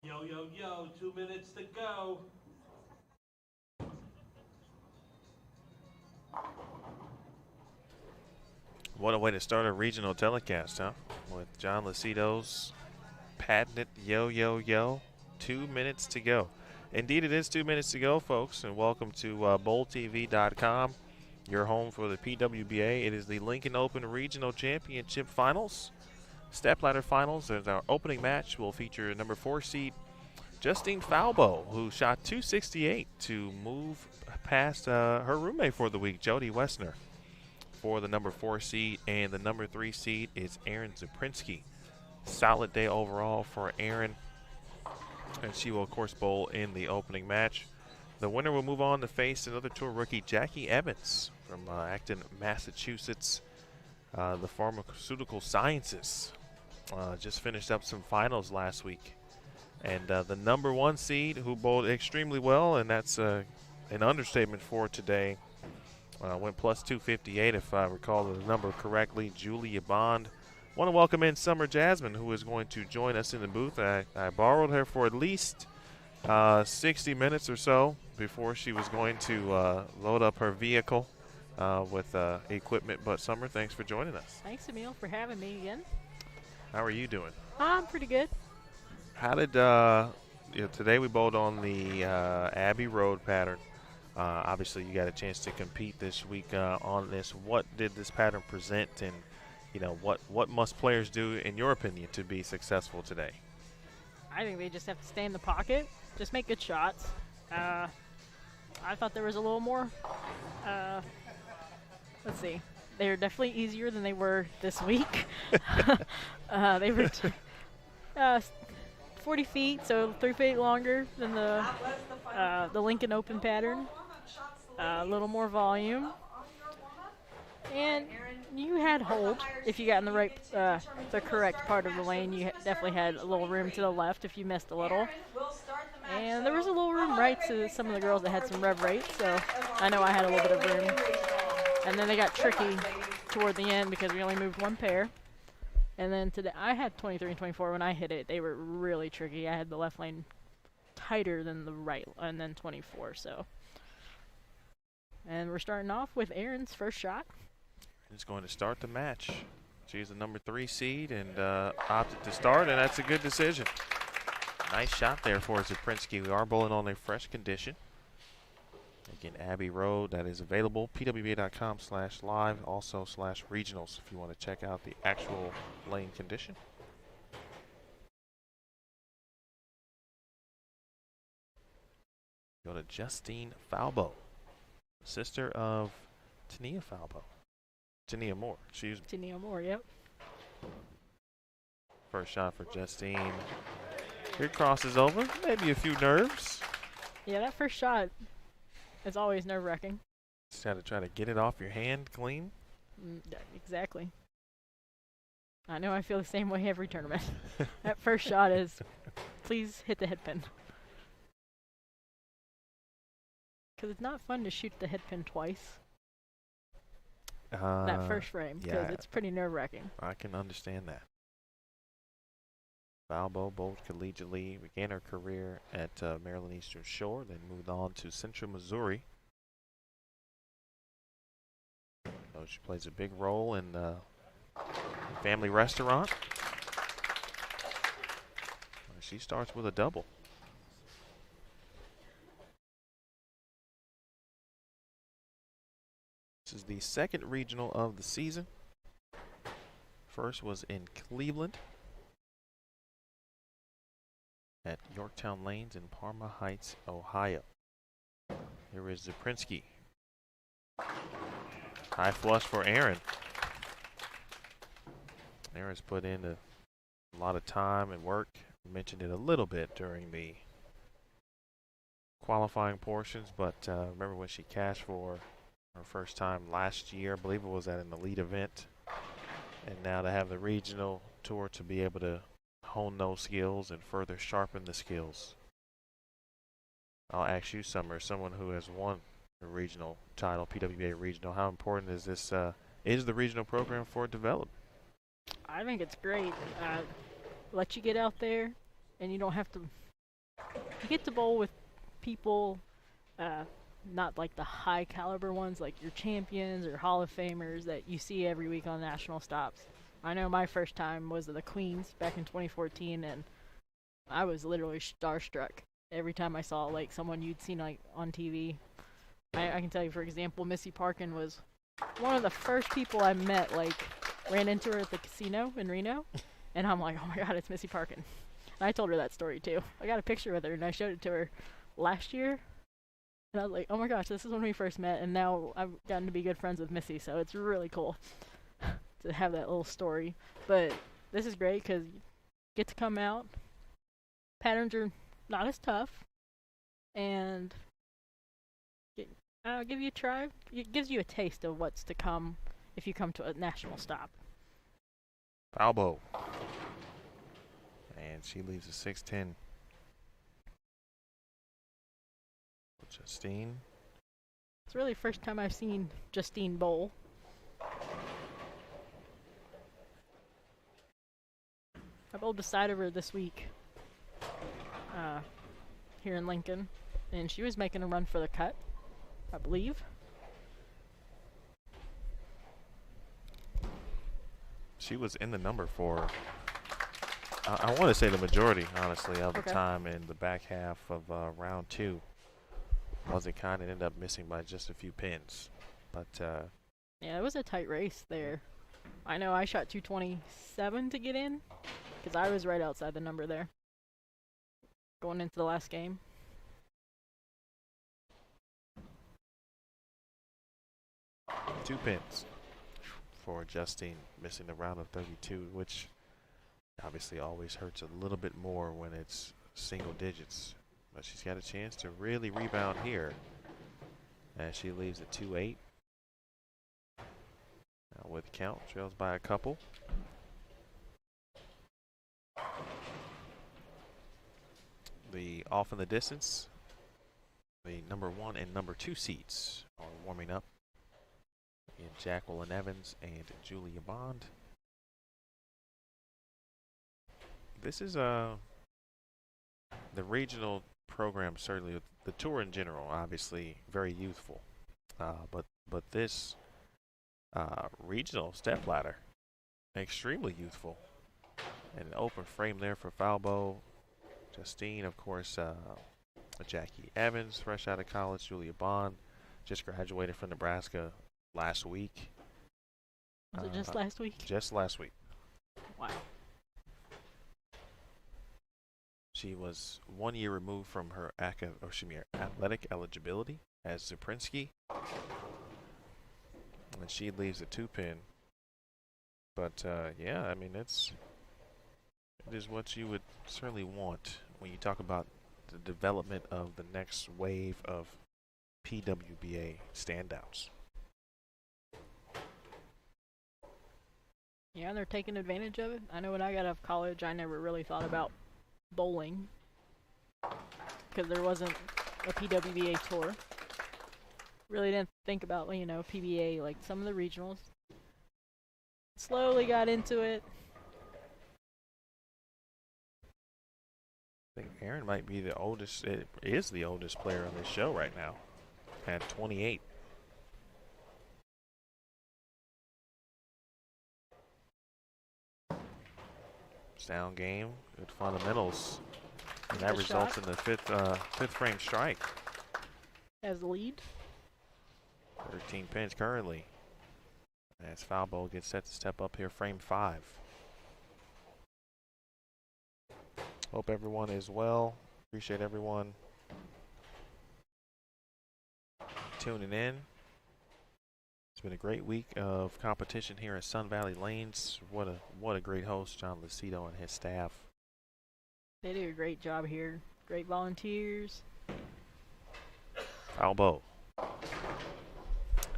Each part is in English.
Yo, yo, yo, 2 minutes to go. What a way to start a regional telecast, huh? With John Lucido's patented yo, yo, yo. 2 minutes to go. Indeed, it is 2 minutes to go, folks, and welcome to BowlTV.com, your home for the PWBA. It is the Lincoln Open Regional Championship Finals. Stepladder Finals, as our opening match will feature number 4 seed Justine Falbo, who shot 268 to move past her roommate for the week, Jody Wessner, for the number 4 seed, and the number 3 seed is Aaron Zaprinsky. Solid day overall for Aaron, and she will, of course, bowl in the opening match. The winner will move on to face another tour rookie, Jackie Evans from Acton, Massachusetts. The Pharmaceutical Sciences just finished up some finals last week. And the number 1 seed, who bowled extremely well, and that's an understatement for today, went plus 258, if I recall the number correctly, Julia Bond. Want to welcome in Summer Jasmine, who is going to join us in the booth. I borrowed her for at least 60 minutes or so before she was going to load up her vehicle with equipment. But Summer, thanks for joining us. Thanks, Emil, for having me again. How are you doing? I'm pretty good. How did today we bowled on the Abbey Road pattern. Obviously, you got a chance to compete this week on this. What did this pattern present, and what must players do, in your opinion, to be successful today? I think they just have to stay in the pocket, just make good shots. I thought there was a little more. Let's see. They were definitely easier than they were this week. They were 40 feet, so 3 feet longer than the Lincoln Open pattern. A little more volume. And you had hold if you got in the correct part of the lane. You definitely had a little room to the left if you missed a little. And there was a little room right to some of the girls that had some rev rate, so I know I had a little bit of room. And then they got tricky toward the end because we only moved 1 pair. And then today I had 23 and 24 when I hit it. They were really tricky. I had the left lane tighter than the right, and then 24. So, and we're starting off with Aaron's first shot. He's going to start the match. She's the number 3 seed and opted to start, and that's a good decision. Nice shot there for Zaprinsky. We are bowling on a fresh condition. Again, Abbey Road, that is available. PWBA.com/live, also /regionals if you want to check out the actual lane condition. Go to Justine Falbo, sister of Tania Falbo. Tania Moore, excuse me. Tania Moore, yep. First shot for Justine. Here crosses over, maybe a few nerves. Yeah, that first shot is always nerve-wracking. Just got to try to get it off your hand clean. Yeah, exactly. I know I feel the same way every tournament. That first shot is, please hit the head pin. Because it's not fun to shoot the head pin twice. That first frame, because it's pretty nerve-wracking. I can understand that. Falbo bowled collegiately, began her career at Maryland Eastern Shore, then moved on to Central Missouri. So she plays a big role in the family restaurant. She starts with a double. This is the second regional of the season. First was in Cleveland at Yorktown Lanes in Parma Heights, Ohio. Here is Zaprinsky. High flush for Aaron. Aaron's put in a lot of time and work. We mentioned it a little bit during the qualifying portions, but remember when she cashed for her first time last year, I believe it was at an elite event. And now to have the regional tour to be able to hone those skills and further sharpen the skills. I'll ask you, Summer, someone who has won the regional title, PWBA regional, how important is this? Is the regional program for development? I think it's great. Let you get out there, and you don't have to. You get to bowl with people, not like the high caliber ones, like your champions or Hall of Famers that you see every week on national stops. I know my first time was at the Queens back in 2014, and I was literally starstruck every time I saw like someone you'd seen like on TV. I can tell you, for example, Missy Parkin was one of the first people I met. Like, ran into her at the casino in Reno, and I'm like, oh my God, it's Missy Parkin. And I told her that story too. I got a picture with her, and I showed it to her last year. And I was like, oh my gosh, this is when we first met, and now I've gotten to be good friends with Missy, so it's really cool to have that little story. But this is great because you get to come out. Patterns are not as tough, and give you a try. It gives you a taste of what's to come if you come to a national stop. Falbo. And she leaves a 6-10. Justine. It's really the first time I've seen Justine bowl. I bowled beside of her this week here in Lincoln, and she was making a run for the cut, I believe. She was in the number for, I want to say the majority, honestly, of the time in the back half of round 2. Wasn't kind and ended up missing by just a few pins. But yeah, it was a tight race there. I know I shot 227 to get in because I was right outside the number there going into the last game. Two pins for Justine, missing the round of 32, which obviously always hurts a little bit more when it's single digits. But she's got a chance to really rebound here as she leaves at 2-8. Now with the count, trails by a couple. The off in the distance, the number 1 and number 2 seats are warming up in Jacqueline Evans and Julia Bond. This is the regional program, certainly the tour in general, obviously very youthful, but this regional Stepladder, extremely youthful, and an open frame there for Falbo. Justine, of course, Jackie Evans, fresh out of college. Julia Bond, just graduated from Nebraska last week. Was it just last week? Just last week. Wow. She was 1 year removed from her athletic eligibility as Zuprinsky. And she leaves a 2-pin. But yeah, I mean, it is what you would certainly want when you talk about the development of the next wave of PWBA standouts. Yeah, they're taking advantage of it. I know when I got out of college, I never really thought about bowling because there wasn't a PWBA tour. Really didn't think about, PBA, like some of the regionals. Slowly got into it. I think Aaron might be the oldest, it is the oldest player on this show right now at 28. Sound game, good fundamentals, and that results in the fifth frame strike. As the lead. 13 pins currently. As Falbo gets set to step up here, frame 5. Hope everyone is well. Appreciate everyone tuning in. It's been a great week of competition here at Sun Valley Lanes. What a great host, John Lucido and his staff. They do a great job here. Great volunteers. Falbo.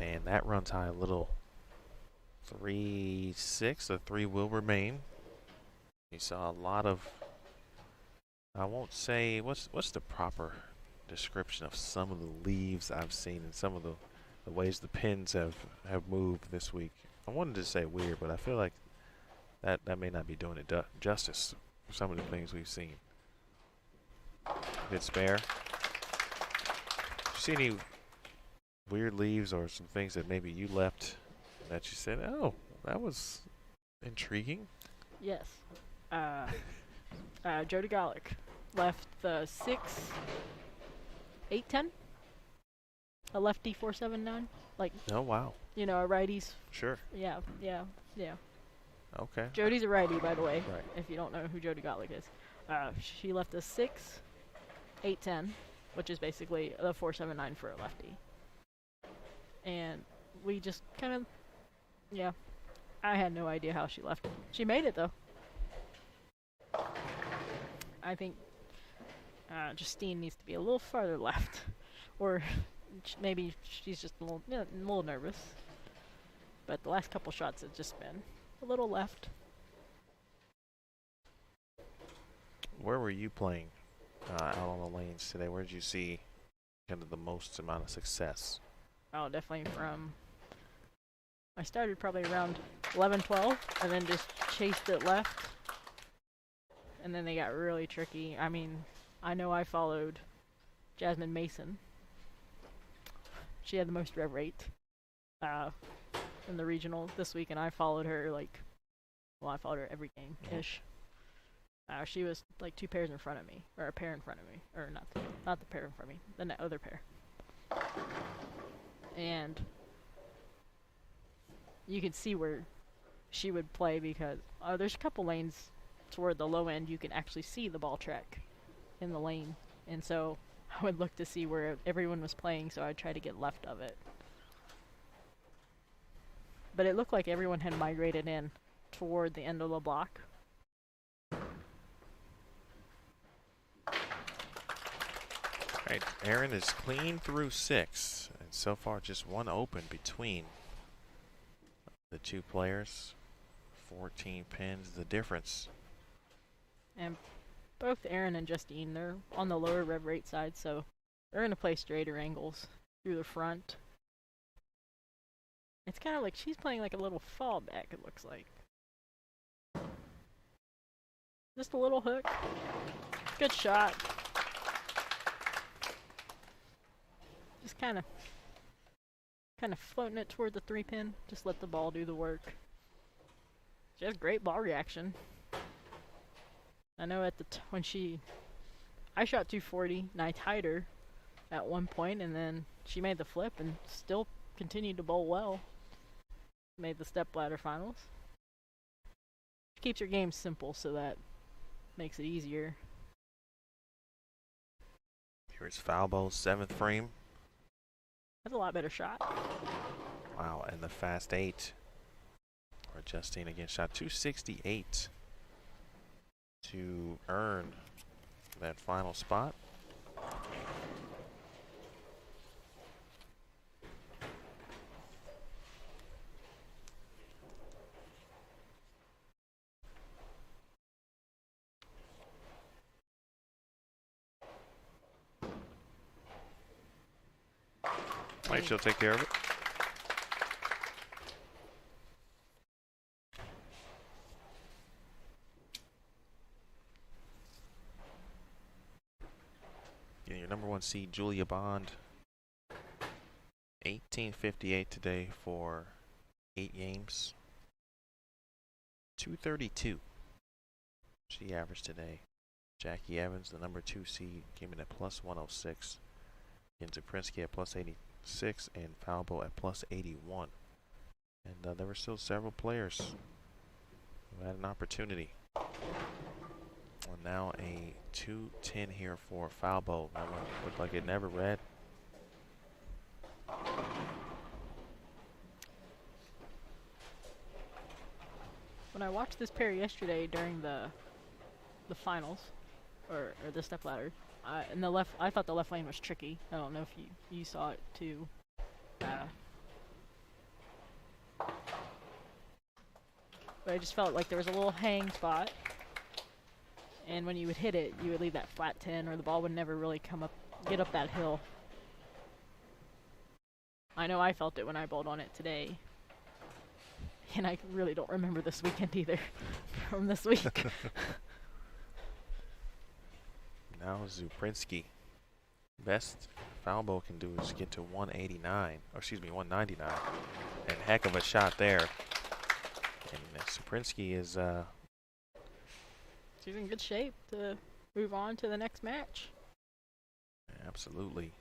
And that runs high a little. 3-6, a 3 will remain. You saw a lot of, I won't say, what's the proper description of some of the leaves I've seen and some of the ways the pins have moved this week. I wanted to say weird, but I feel like that may not be doing it justice for some of the things we've seen. Good spare. Did you see any weird leaves or some things that maybe you left that you said, oh, that was intriguing? Yes. Jody Golick left the 6-8-10. A lefty 4-7-9. Like, oh, wow. A righty's. Sure. Yeah. Okay. Jody's a righty, by the way, right. If you don't know who Jody Golick is. She left a 6-8-10. which is basically the 479 for a lefty. And we just kind of, yeah, I had no idea how she left it. She made it, though. I think Justine needs to be a little farther left. Or maybe she's just a little nervous. But the last couple shots have just been a little left. Where were you playing out on the lanes today? Where did you see kind of the most amount of success? Oh, definitely from... I started probably around 11, 12, and then just chased it left. And then they got really tricky. I mean, I know I followed Jasmine Mason. She had the most rev rate in the regional this week, and I followed her I followed her every game-ish. She was like 2 pairs in front of me, or a pair in front of me, or not the pair in front of me, the other pair. And you could see where she would play because there's a couple lanes toward the low end you can actually see the ball track in the lane, and so I would look to see where everyone was playing, so I'd try to get left of it. But it looked like everyone had migrated in toward the end of the block. Right, Aaron is clean through 6, and so far just one open between the 2 players. 14 pins, the difference. And both Aaron and Justine, they're on the lower rev rate side, so they're going to play straighter angles through the front. It's kind of like she's playing like a little fallback, it looks like. Just a little hook. Good shot. Just kind of floating it toward the 3-pin. Just let the ball do the work. She has great ball reaction. I know at the I shot 240 and I tied her at one point, and then she made the flip and still continued to bowl well. Made the Stepladder finals. She keeps her game simple, so that makes it easier. Here's Falbo's 7th frame. That's a lot better shot. Wow, and the fast 8. Or Justine again shot 268 to earn that final spot. Right, she'll take care of it. Getting your number 1 seed, Julia Bond. 1858 today for 8 games. 232. She averaged today. Jackie Evans, the number 2 seed, came in at plus 106. Zaprinsky at plus 86 and Falbo at plus 81. And there were still several players who had an opportunity. And now a 210 here for Falbo. That one looked like it never read. When I watched this pair yesterday during the finals, or the Stepladder, I thought the left lane was tricky. I don't know if you saw it too. But I just felt like there was a little hang spot, and when you would hit it, you would leave that flat 10, or the ball would never really get up that hill. I know I felt it when I bowled on it today, and I really don't remember this weekend either from this week. Now Zaprinsky. Best Falbo can do is get to 189, or excuse me, 199. And heck of a shot there. And Zaprinsky is she's in good shape to move on to the next match. Absolutely.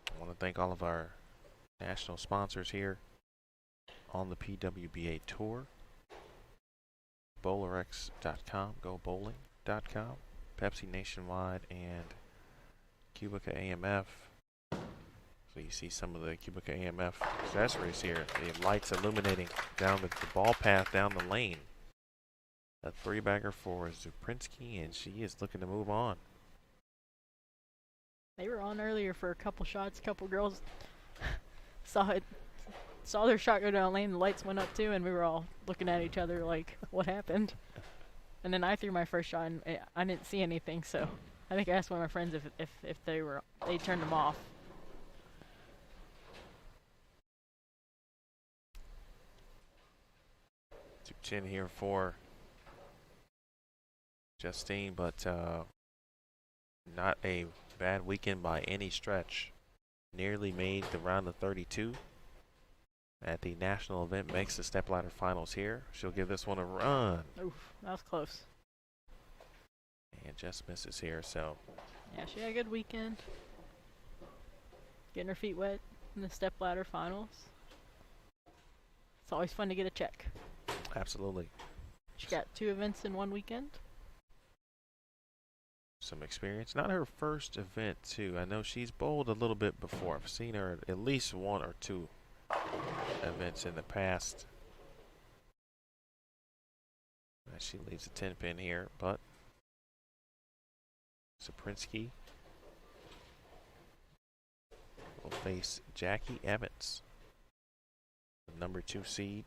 I want to thank all of our national sponsors here on the PWBA Tour. Both bowlerex.com, gobowling.com, Pepsi Nationwide, and Cubica AMF. So you see some of the Cubica AMF accessories here. The lights illuminating down the ball path down the lane. A three-bagger for Zuprinsky, and she is looking to move on. They were on earlier for a couple shots. A couple girls saw their shot go down lane. The lights went up too, and we were all looking at each other like, "What happened?" And then I threw my first shot, and I didn't see anything. So I think I asked one of my friends if they turned them off. Chin here for Justine, but not a bad weekend by any stretch. Nearly made the round of 32 at the national event, makes the stepladder finals here. She'll give this one a run. Oof, that was close. And just misses here, so. Yeah, she had a good weekend. Getting her feet wet in the stepladder finals. It's always fun to get a check. Absolutely. She got 2 events in one weekend. Some experience. Not her first event, too. I know she's bowled a little bit before. I've seen her at least 1 or 2 events in the past. She leaves a 10-pin here, but Zuprinsky will face Jackie Evans, the number 2 seed.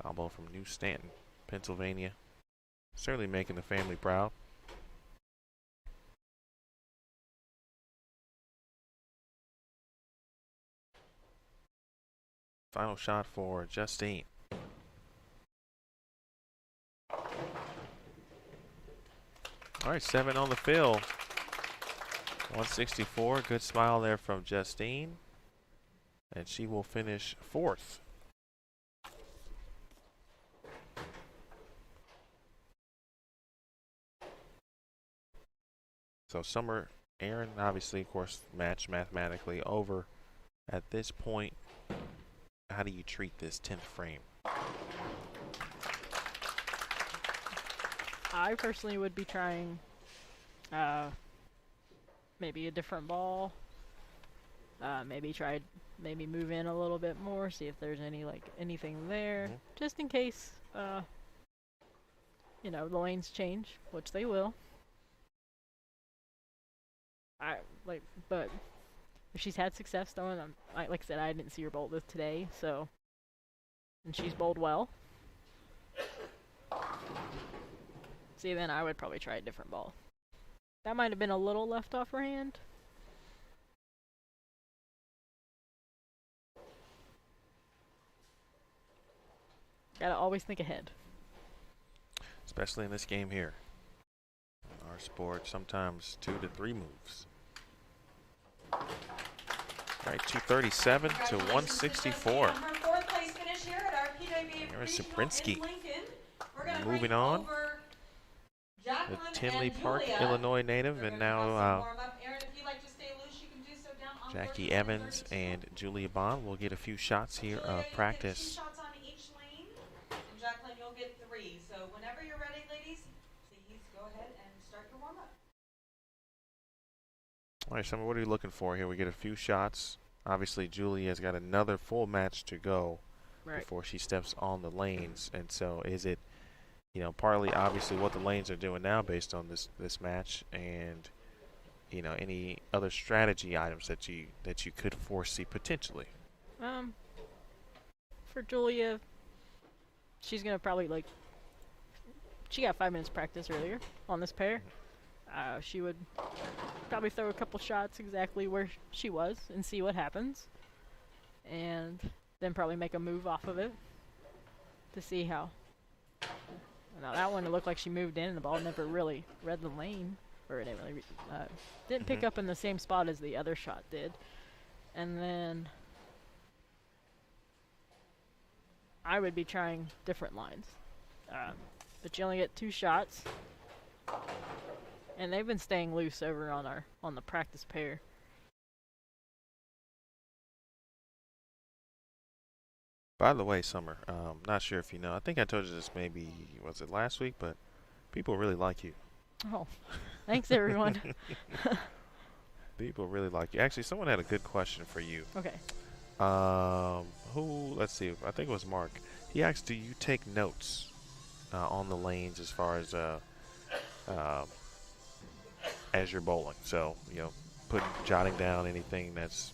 Foul ball from New Stanton, Pennsylvania. Certainly making the family proud. Final shot for Justine. All right, 7 on the fill. 164. Good smile there from Justine. And she will finish 4th. So Summer Aaron, obviously, of course, match mathematically over. At this point, how do you treat this 10th frame? I personally would be trying maybe a different ball. Maybe move in a little bit more, see if there's anything there, just in case the lanes change, which they will. But if she's had success throwing, like I said, I didn't see her bowl this today, so, and she's bowled well. See, then I would probably try a different ball. That might have been a little left off her hand. Gotta always think ahead. Especially in this game here. In our sport, sometimes 2 to 3 moves. All right, 237 to 164. There's Zuprinsky. Moving on. The Tinley Park, Illinois native, and now Jackie Evans and Julia Bond will get a few shots here of practice. Jacqueline, you'll get 3. So whenever you're ready, ladies, please go ahead and start your warm-up. All right, Summer, what are you looking for here? We get a few shots. Obviously, Julie has got another full match to go before she steps on the lanes. And so is it, partly obviously what the lanes are doing now based on this match, and, any other strategy items that you could foresee potentially? For Julia, she's going to probably, she got 5 minutes practice earlier on this pair. She would probably throw a couple shots exactly where she was and see what happens. And then probably make a move off of it to see how. Now that one, it looked like she moved in and the ball never really read the lane. Or it didn't pick up in the same spot as the other shot did. And then I would be trying different lines. but you only get 2 shots. And they've been staying loose over on the practice pair. By the way, Summer, not sure if you know. I think I told you this maybe, was it last week? But people really like you. Oh, thanks everyone. People really like you. Actually, someone had a good question for you. Okay. Let's see, I think it was Mark. He asked, do you take notes on the lanes as far as you're bowling? So, jotting down anything that's,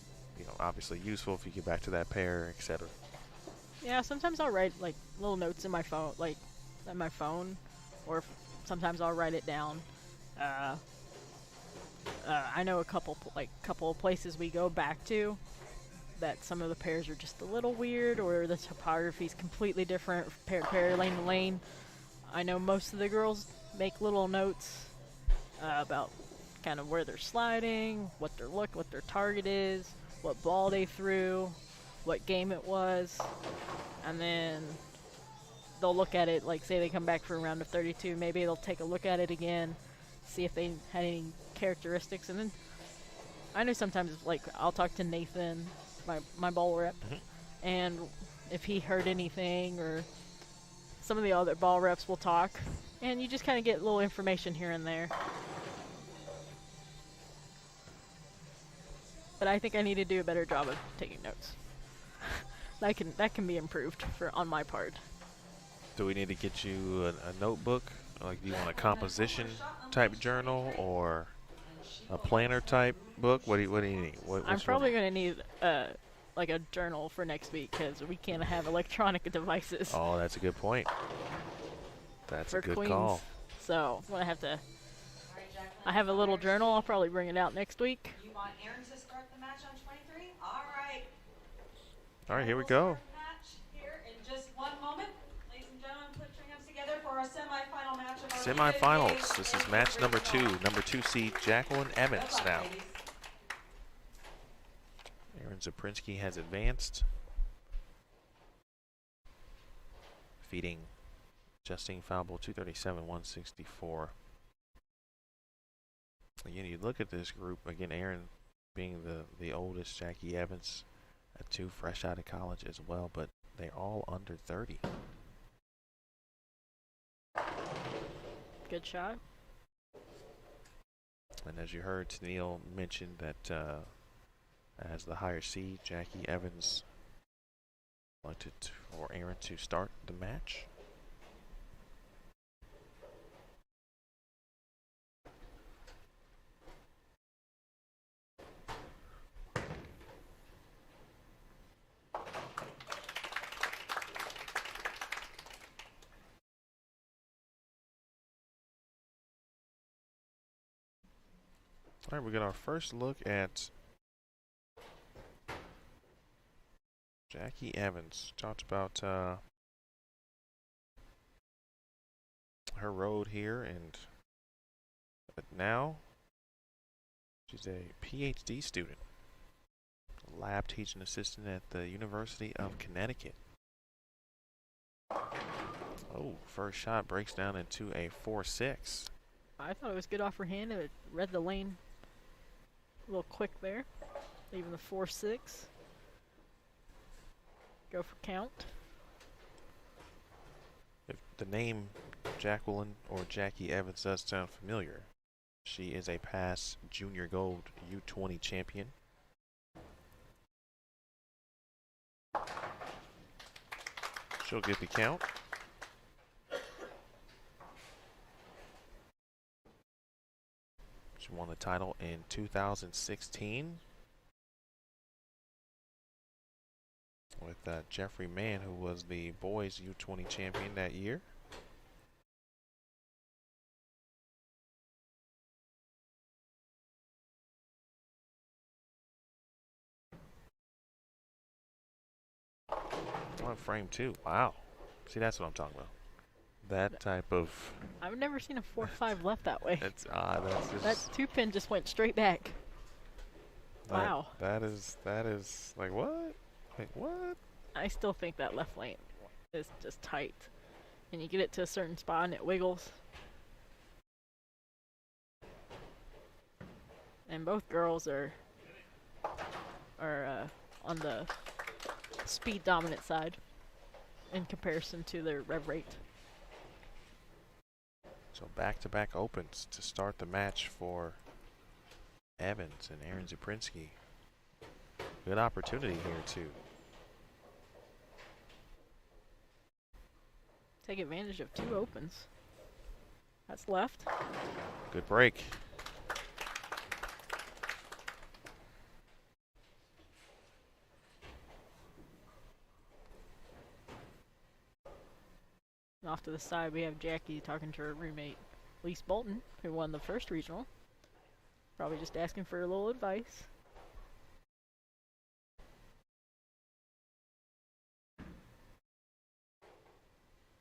obviously useful if you get back to that pair, etc. Yeah, sometimes I'll write like little notes in my phone, or sometimes I'll write it down. I know a couple of places we go back to that some of the pairs are just a little weird, or the topography's completely different, pair lane to lane. I know most of the girls make little notes about kind of where they're sliding, what their target is, what ball they threw, what game it was, and then they'll look at it, like say they come back for a round of 32, maybe they'll take a look at it again, see if they had any characteristics, and then I know sometimes like I'll talk to Nathan, my ball rep, and if he heard anything, or some of the other ball reps will talk, and you just kind of get a little information here and there. But I think I need to do a better job of taking notes. That can be improved on my part. Do we need to get you a notebook? Like, do you want a composition type journal or a planner type book? What do you need? I'm probably going to need like a journal for next week, because we can't have electronic devices. Oh, that's a good point. That's a good Queens. call. So I'm gonna have to. I have a little journal. I'll probably bring it out next week. You want Aaron to start the match on 23? All right. All right, here we go. Match here in just one moment. Ladies and gentlemen, put your hands together for our semifinal match of our Semifinals. This is match number 2. Number 2 seed Jacqueline Evans now. Aaron Zaprinsky has advanced, defeating Justine Falbo 237-164. Again, you look at this group again. Aaron being the oldest, Jackie Evans at 2, fresh out of college as well, but they're all under 30. Good shot. And as you heard Tennille mention that as the higher seed, Jackie Evans elected for Aaron to start the match. All right, we got our first look at Jackie Evans. Talked about her road here, but now she's a PhD student, lab teaching assistant at the University of Connecticut. Oh, first shot breaks down into a 4-6. I thought it was good off her hand. It read the lane a little quick there. Even the 4-6. Go for count. If the name Jacqueline or Jackie Evans does sound familiar, she is a past junior gold U20 champion. She'll get the count. She won the title in 2016 with Jeffrey Mann, who was the boys U20 champion that year. On frame 2. Wow. See, that's what I'm talking about. That type of... I've never seen a 4-5 left that way. That's odd. That's just... That 2-pin just went straight back. Wow. That is like what? Like what? I still think that left lane is just tight. and you get it to a certain spot and it wiggles. And both girls are on the speed dominant side in comparison to their rev rate. So back-to-back opens to start the match for Evans and Aaron Zuprinsky. Good opportunity here to take advantage of 2 opens. That's left. good break. And off to the side, we have Jackie talking to her roommate, Lise Bolton, who won the first regional. Probably just asking for a little advice.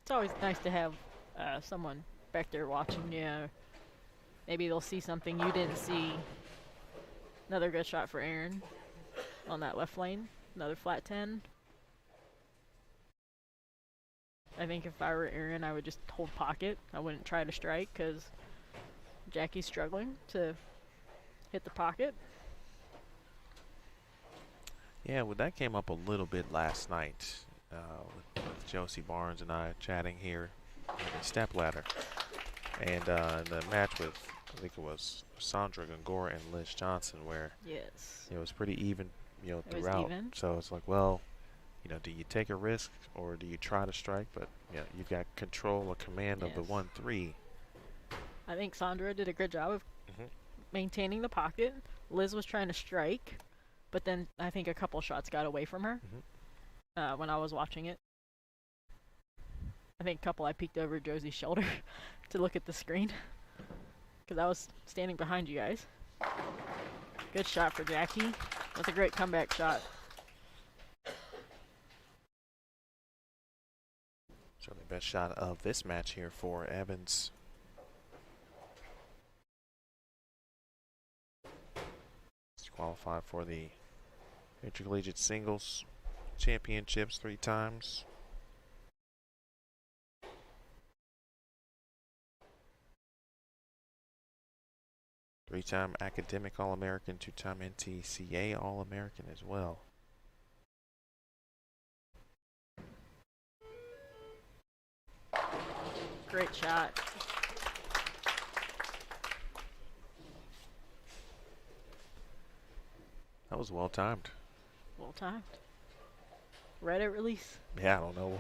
It's always nice to have someone back there watching you. Maybe they'll see something you didn't see. Another good shot for Aaron on that left lane. Another flat 10. I think if I were Aaron, I would just hold pocket. I wouldn't try to strike because Jackie's struggling to hit the pocket. Yeah, well, that came up a little bit last night with Josie Barnes and I chatting here in Stepladder. And the match with, I think it was Sandra Gongora and Liz Johnson, where it was pretty even, throughout. So it's like, well, do you take a risk or do you try to strike? But you've got control or command of the 1-3. I think Sandra did a good job of maintaining the pocket. Liz was trying to strike, but then I think a couple shots got away from her when I was watching it. I think a couple I peeked over Josie's shoulder to look at the screen because I was standing behind you guys. Good shot for Jackie. That's a great comeback shot. Certainly best shot of this match here for Evans. He's qualified for the Intercollegiate Singles Championships 3 times. Three-time Academic All-American, 2-time NTCA All-American as well. Great shot. That was well timed. Well timed. Right at release. Yeah, I don't know.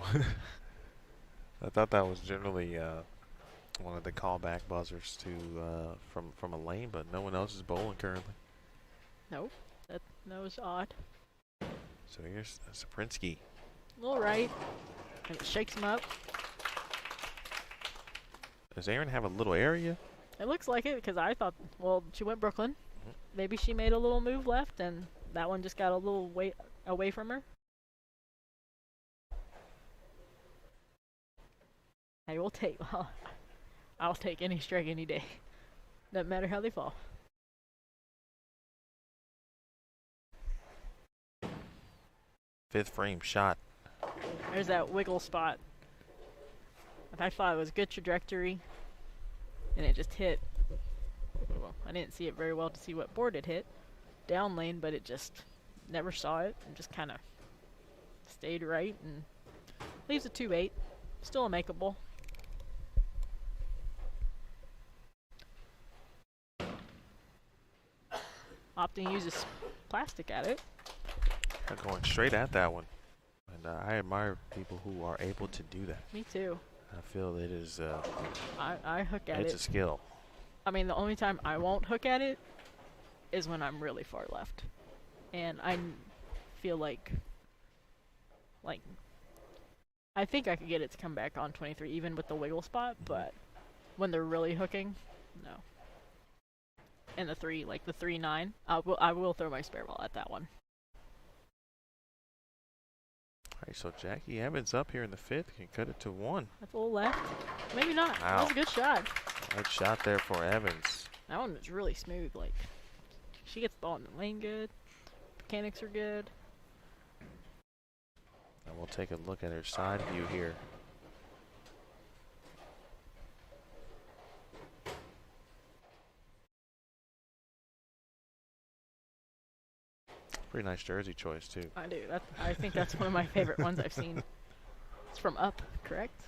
I thought that was generally one of the callback buzzers to from a lane, but no one else is bowling currently. Nope. That was odd. So here's Zuprinsky. A little right. And it shakes him up. Does Aaron have a little area? It looks like it because I thought, well, she went Brooklyn. Maybe she made a little move left and that one just got a little way away from her. I will take, I'll take any strike any day. Doesn't matter how they fall. Fifth frame shot. There's that wiggle spot. I thought it was good trajectory, and it just hit. Well, I didn't see it very well to see what board it hit. Down lane, but it just never saw it and just kind of stayed right and leaves a 2-8. Still a makeable. Opting to use this plastic at it. I'm going straight at that one. And I admire people who are able to do that. Me too. I feel it is I hook at it. It's a skill. I mean, the only time I won't hook at it is when I'm really far left. And I feel like I think I could get it to come back on 23 even with the wiggle spot, but when they're really hooking, no. And the 3-9, I will throw my spare ball at that one. All right, so Jackie Evans up here in the 5th can cut it to 1. That's a little left. Maybe not. Wow. That was a good shot. Good shot there for Evans. That one was really smooth. Like, she gets the ball in the lane good. Mechanics are good. And we'll take a look at her side view here. Pretty nice jersey choice, too. I do. I think that's one of my favorite ones I've seen. It's from Up, correct?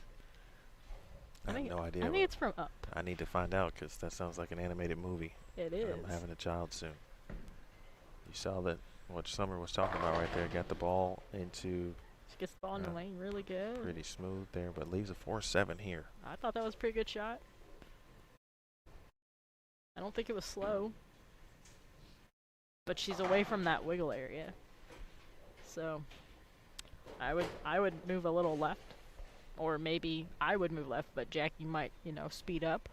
I have no idea. I think it's from Up. I need to find out because that sounds like an animated movie. It is. I'm having a child soon. You saw that what Summer was talking about right there. Got the ball into. She gets the ball in the lane really good. Pretty smooth there, but leaves a 4-7 here. I thought that was a pretty good shot. I don't think it was slow. But she's away from that wiggle area. So I would move a little left. Or maybe I would move left, but Jackie might, you know, speed up.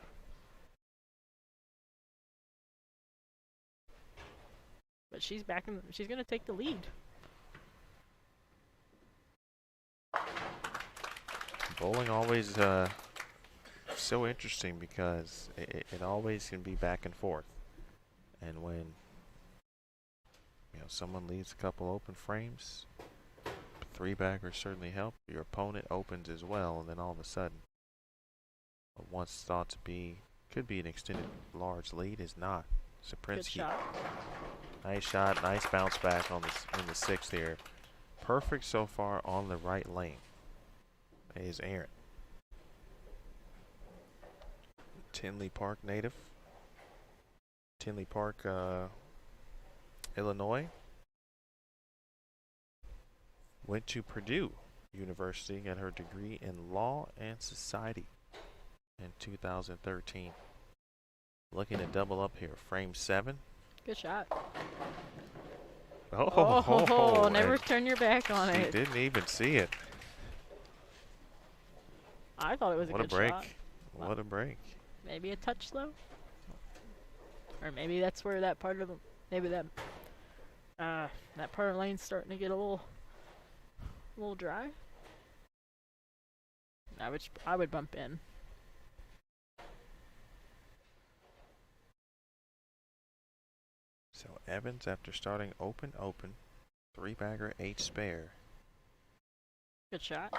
But she's back in. She's gonna take the lead. Bowling always so interesting because it always can be back and forth. And when someone leaves a couple open frames, three-baggers certainly help. Your opponent opens as well, and then all of a sudden, what once thought to be, could be an extended large lead is not. Saprinsky. Nice shot, nice bounce back on in the sixth here. Perfect so far on the right lane. Is Aaron. Tinley Park native. Tinley Park, Illinois. Went to Purdue University, got her degree in law and society in 2013. Looking to double up here. Frame 7. Good shot. Oh, never turn your back on it. She didn't even see it. I thought it was a good shot. What a break. Maybe a touch though. Or maybe that's where that part of the that part of the lane's starting to get a little dry. I would bump in. So Evans, after starting open, three-bagger, 8 spare. Good shot.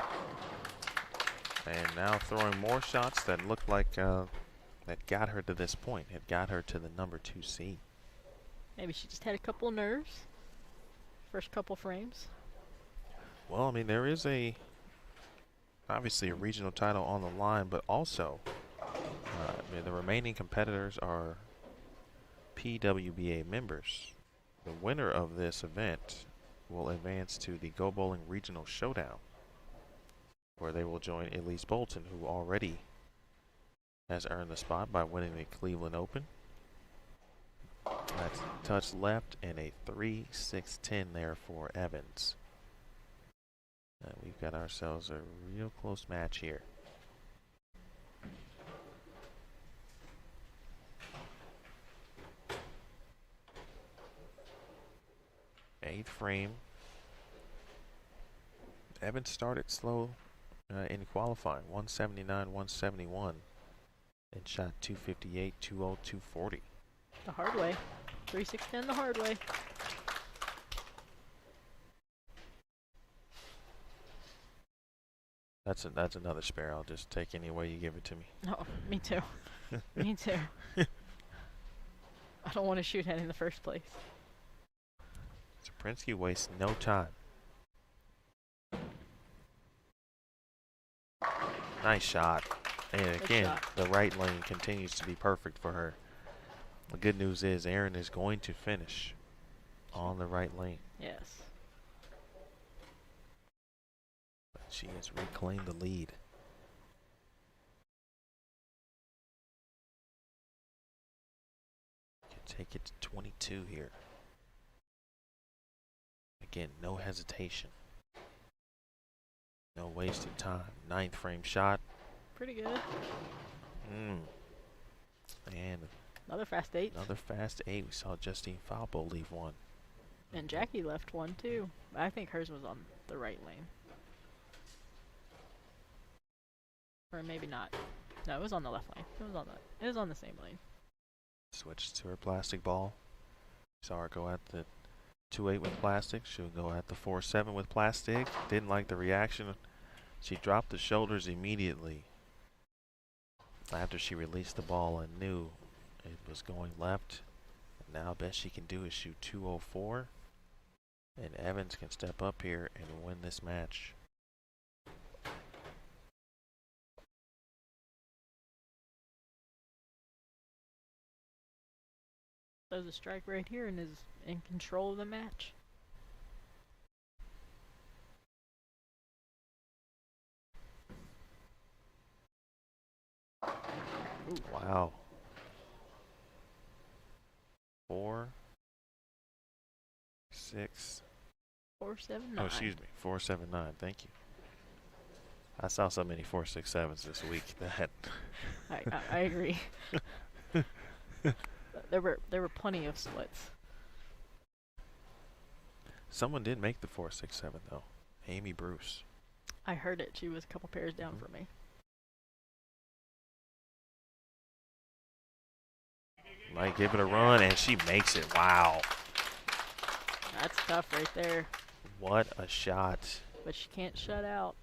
And now throwing more shots that looked like that got her to this point. It got her to the number 2 seed. Maybe she just had a couple nerves. First couple frames. Well, I mean, there is obviously a regional title on the line, but also the remaining competitors are PWBA members. The winner of this event will advance to the Go Bowling Regional Showdown, where they will join Elise Bolton, who already has earned the spot by winning the Cleveland Open. That's touch left and a 3-6-10 there for Evans. We've got ourselves a real close match here. Eighth frame. Evans started slow in qualifying, 179, 171, and shot 258, 202, 240. The hard way. 3-6-10 the hard way. That's another spare. I'll just take any way you give it to me. Oh, me too. Me too. I don't want to shoot at in the first place. Saprinsky wastes no time. Nice shot. And again, the right lane continues to be perfect for her. The good news is Aaron is going to finish on the right lane. Yes. But she has reclaimed the lead. Can take it to 22 here. Again, no hesitation. No wasted time. 9th frame shot. Pretty good. And another fast 8. Another fast 8. We saw Justine Falpo leave one. And Jackie left one too. I think hers was on the right lane. Or maybe not. No, it was on the left lane. It was on the same lane. Switched to her plastic ball. Saw her go at the 2-8 with plastic. She'll go at the 4-7 with plastic. Didn't like the reaction. She dropped the shoulders immediately after she released the ball and knew it was going left. And now best she can do is shoot 204. And Evans can step up here and win this match. Does a strike right here and is in control of the match. Ooh, wow. 4, 6. 479. Oh, excuse me. 479. Thank you. I saw so many 4.67s this week that I agree. There were plenty of splits. someone did make the 4.67 though. Amy Bruce. I heard it. She was a couple pairs down from me. Might give it a run, and she makes it. Wow. That's tough right there. What a shot. But she can't shut out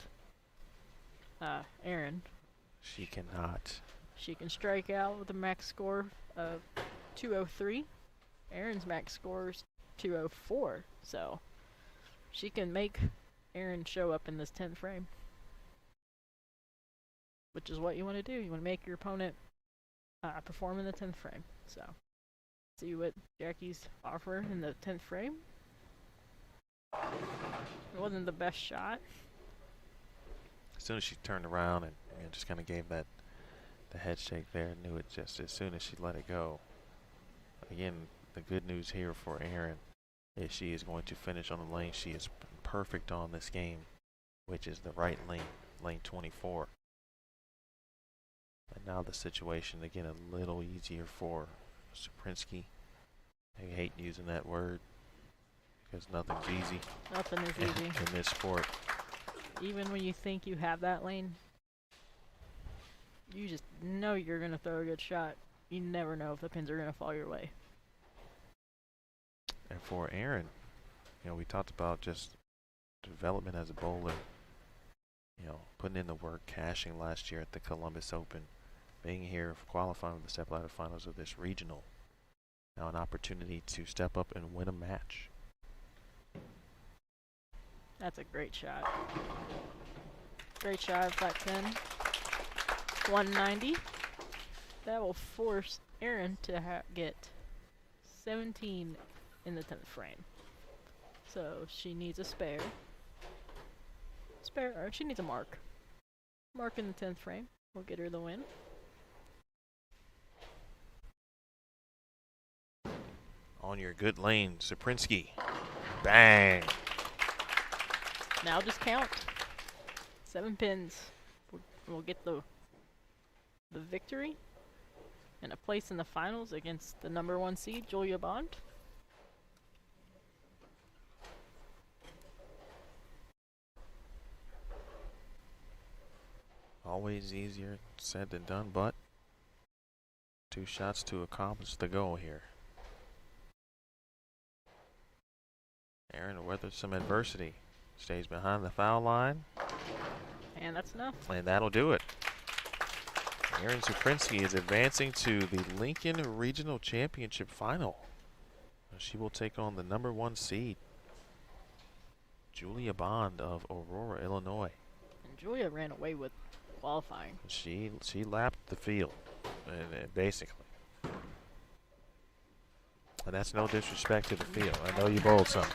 Erin. She cannot. She can strike out with a max score of 203. Erin's max score is 204. So she can make Erin show up in this 10th frame. Which is what you want to do. You want to make your opponent perform in the 10th frame. So see what Jackie's offer in the 10th frame. It wasn't the best shot. As soon as she turned around and just kind of gave the head shake there, knew it just as soon as she let it go. Again, the good news here for Erin is she is going to finish on the lane she is perfect on this game, which is the right lane, lane 24. And now the situation, again, a little easier for Suprinsky. I hate using that word because nothing's easy. Nothing is easy in this sport. Even when you think you have that lane, you just know you're going to throw a good shot. You never know if the pins are going to fall your way. And for Erin, we talked about just development as a bowler. Putting in the work, cashing last year at the Columbus Open, being here for qualifying for the Stepladder finals of this regional. Now an opportunity to step up and win a match. That's a great shot. Great shot, flat 10. 190. That will force Erin to get 17 in the 10th frame. So she needs a spare. Or she needs a mark. Mark in the 10th frame will get her the win. On your good lane, Suprinsky. Bang! Now just count. 7 pins. We'll get the victory and a place in the finals against the #1 seed, Julia Bond. Always easier said than done, but 2 shots to accomplish the goal here. Erin weathered some adversity. Stays behind the foul line. And that's enough. And that'll do it. Erin Suprinsky is advancing to the Lincoln Regional Championship Final. She will take on the #1 seed, Julia Bond of Aurora, Illinois. And Julia ran away with qualifying. She lapped the field, basically. And that's no disrespect to the field. I know you bowled some.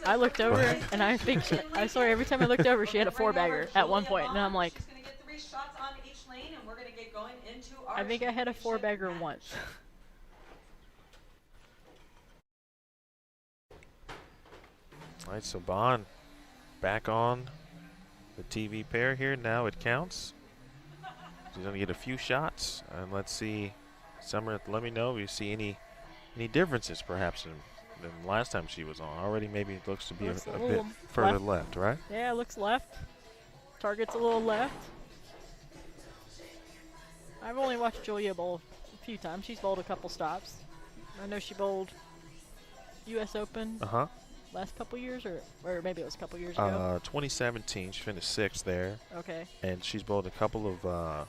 I looked over and I think I saw her every time I looked over she had a 4-bagger at one point, and I'm like, I think I had a 4-bagger once. All right, so Bond back on the TV pair here. Now it counts. She's going to get a few shots, and let's see. Summer, let me know if you see any differences perhaps than last time she was on. Already maybe it looks to be a bit further left, right? Yeah, it looks left. Target's a little left. I've only watched Julia bowl a few times. She's bowled a couple stops. I know she bowled U.S. Open last couple years, or maybe it was a couple years ago. 2017, she finished 6th there. Okay. And she's bowled a couple of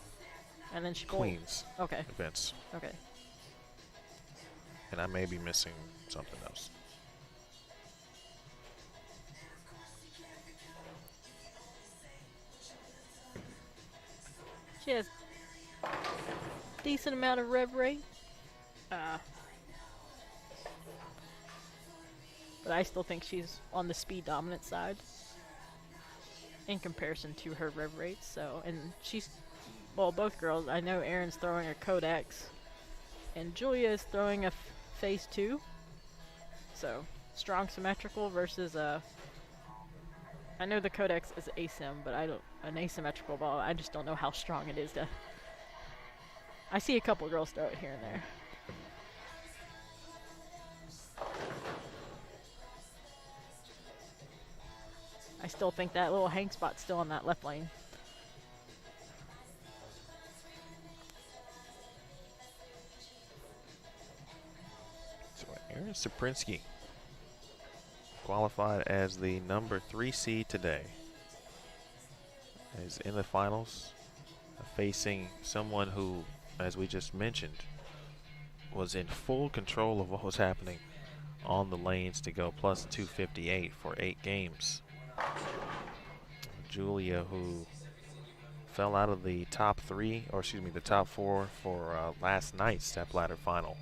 and then she Queens events. Okay. And I may be missing something else. She has decent amount of rev rate. But I still think she's on the speed dominant side in comparison to her rev rates. So, and she's, well, both girls. I know Erin's throwing a Codex, and Julia is throwing a Phase 2. So, strong symmetrical versus I know the Codex is asym, but an asymmetrical ball. I just don't know how strong it is to. I see a couple girls throw it here and there. I still think that little hang spot's still on that left lane. So Erin Saprinsky qualified as the number 3 seed today. Is in the finals, facing someone who, as we just mentioned, was in full control of what was happening on the lanes to go plus 258 for 8 games. Julia, who fell out of the top 3, or excuse me, the top 4 for last night's Stepladder final.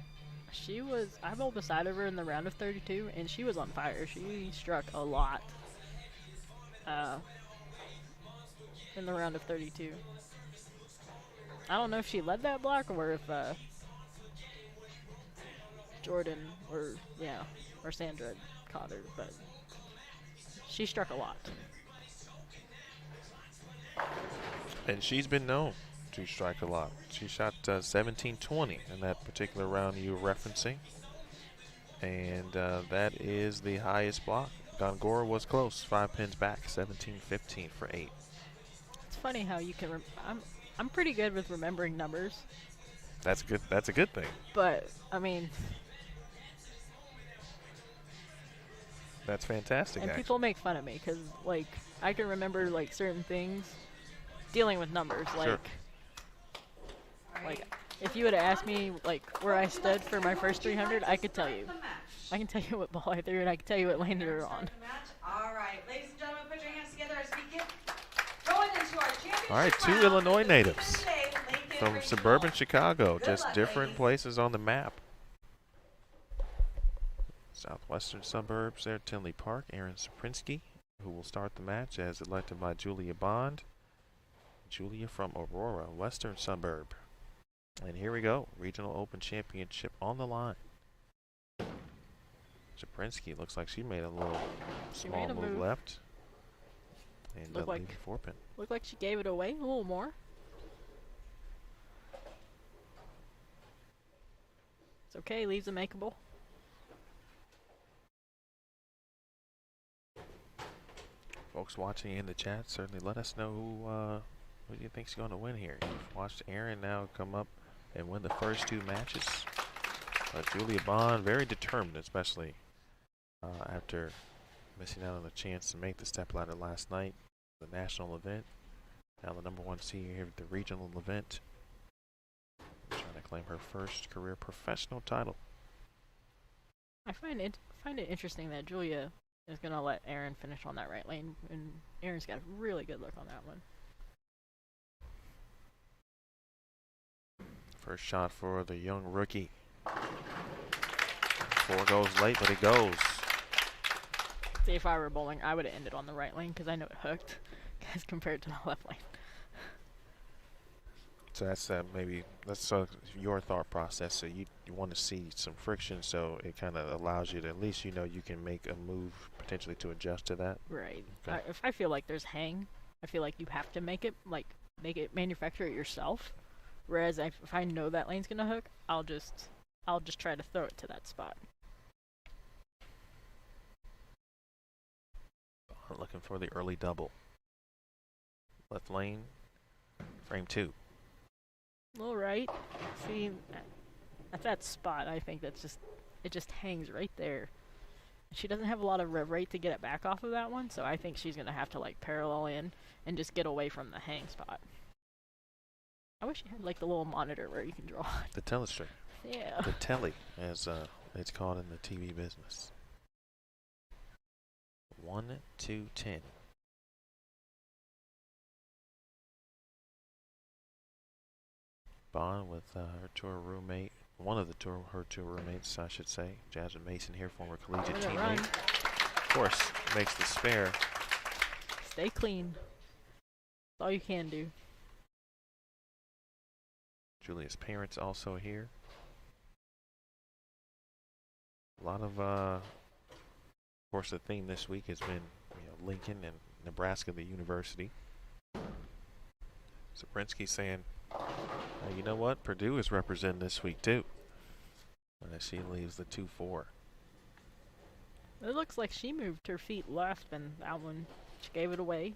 She was, I bowled beside of her in the round of 32, and she was on fire. She struck a lot in the round of 32. I don't know if she led that block or if Jordan or Sandra caught her, but she struck a lot. And she's been known to strike a lot. She shot 17-20 in that particular round you were referencing. And that is the highest block. Gongora was close, 5 pins back, 17-15 for 8. It's funny how you can. I'm pretty good with remembering numbers. That's good. That's a good thing. But I mean, that's fantastic. And actually, people make fun of me because like I can remember like certain things dealing with numbers. Sure. Like if you would have asked me like where I stood for my first 300, I could tell you. I can tell you what ball I threw, and I can tell you what lane they were on. All right, ladies and gentlemen, put your hands together as we get going into our championship. All right, 2 round. Illinois natives Today, Lincoln from Regional. suburban Chicago, Good just luck, different ladies. places on the map. Southwestern suburbs there, Tinley Park. Erin Saprinsky, who will start the match as elected by Julia Bond. Julia from Aurora, western suburb. And here we go, Regional Open Championship on the line. Saprinsky looks like she made a little small made a move move. left. And Looked like- leave 4-pin. Looked like she gave it away a little more. It's okay, leaves a makeable. Folks watching in the chat, certainly let us know who do you think's going to win here. You've watched Erin now come up and win the first 2 matches. Julia Bond, very determined, especially after missing out on a chance to make the Stepladder last night, the national event. Now the number 1 seed here at the regional event, trying to claim her first career professional title. I find it interesting that Julia is gonna let Erin finish on that right lane, and Erin's got a really good look on that one. First shot for the young rookie. 4 goes late, but it goes. See, if I were bowling, I would have ended on the right lane because I know it hooked, as compared to the left lane. So that's maybe that's your thought process. So you want to see some friction, so it kind of allows you to at least you can make a move potentially to adjust to that. Right. Okay. If I feel like there's hang, I feel like you have to make it manufacture it yourself. Whereas if I know that lane's gonna hook, I'll just try to throw it to that spot. Looking for the early double. Left lane, frame 2. All right. See, at that spot, I think it just hangs right there. She doesn't have a lot of rev rate to get it back off of that one, so I think she's gonna have to like parallel in and just get away from the hang spot. I wish you had like the little monitor where you can draw. The telestrator. Yeah. The telly, as it's called in the TV business. 1, 2, 10. Bond with her tour roommate, one of her tour roommates, I should say, Jasmine Mason here, former collegiate teammate. Of course, makes the spare. Stay clean. That's all you can do. Julia's parents also here. A lot of course, the theme this week has been Lincoln and Nebraska, the university. Saprinsky saying, you know what? Purdue is represented this week too. As she leaves the 2-4. It looks like she moved her feet left, and that one, she gave it away.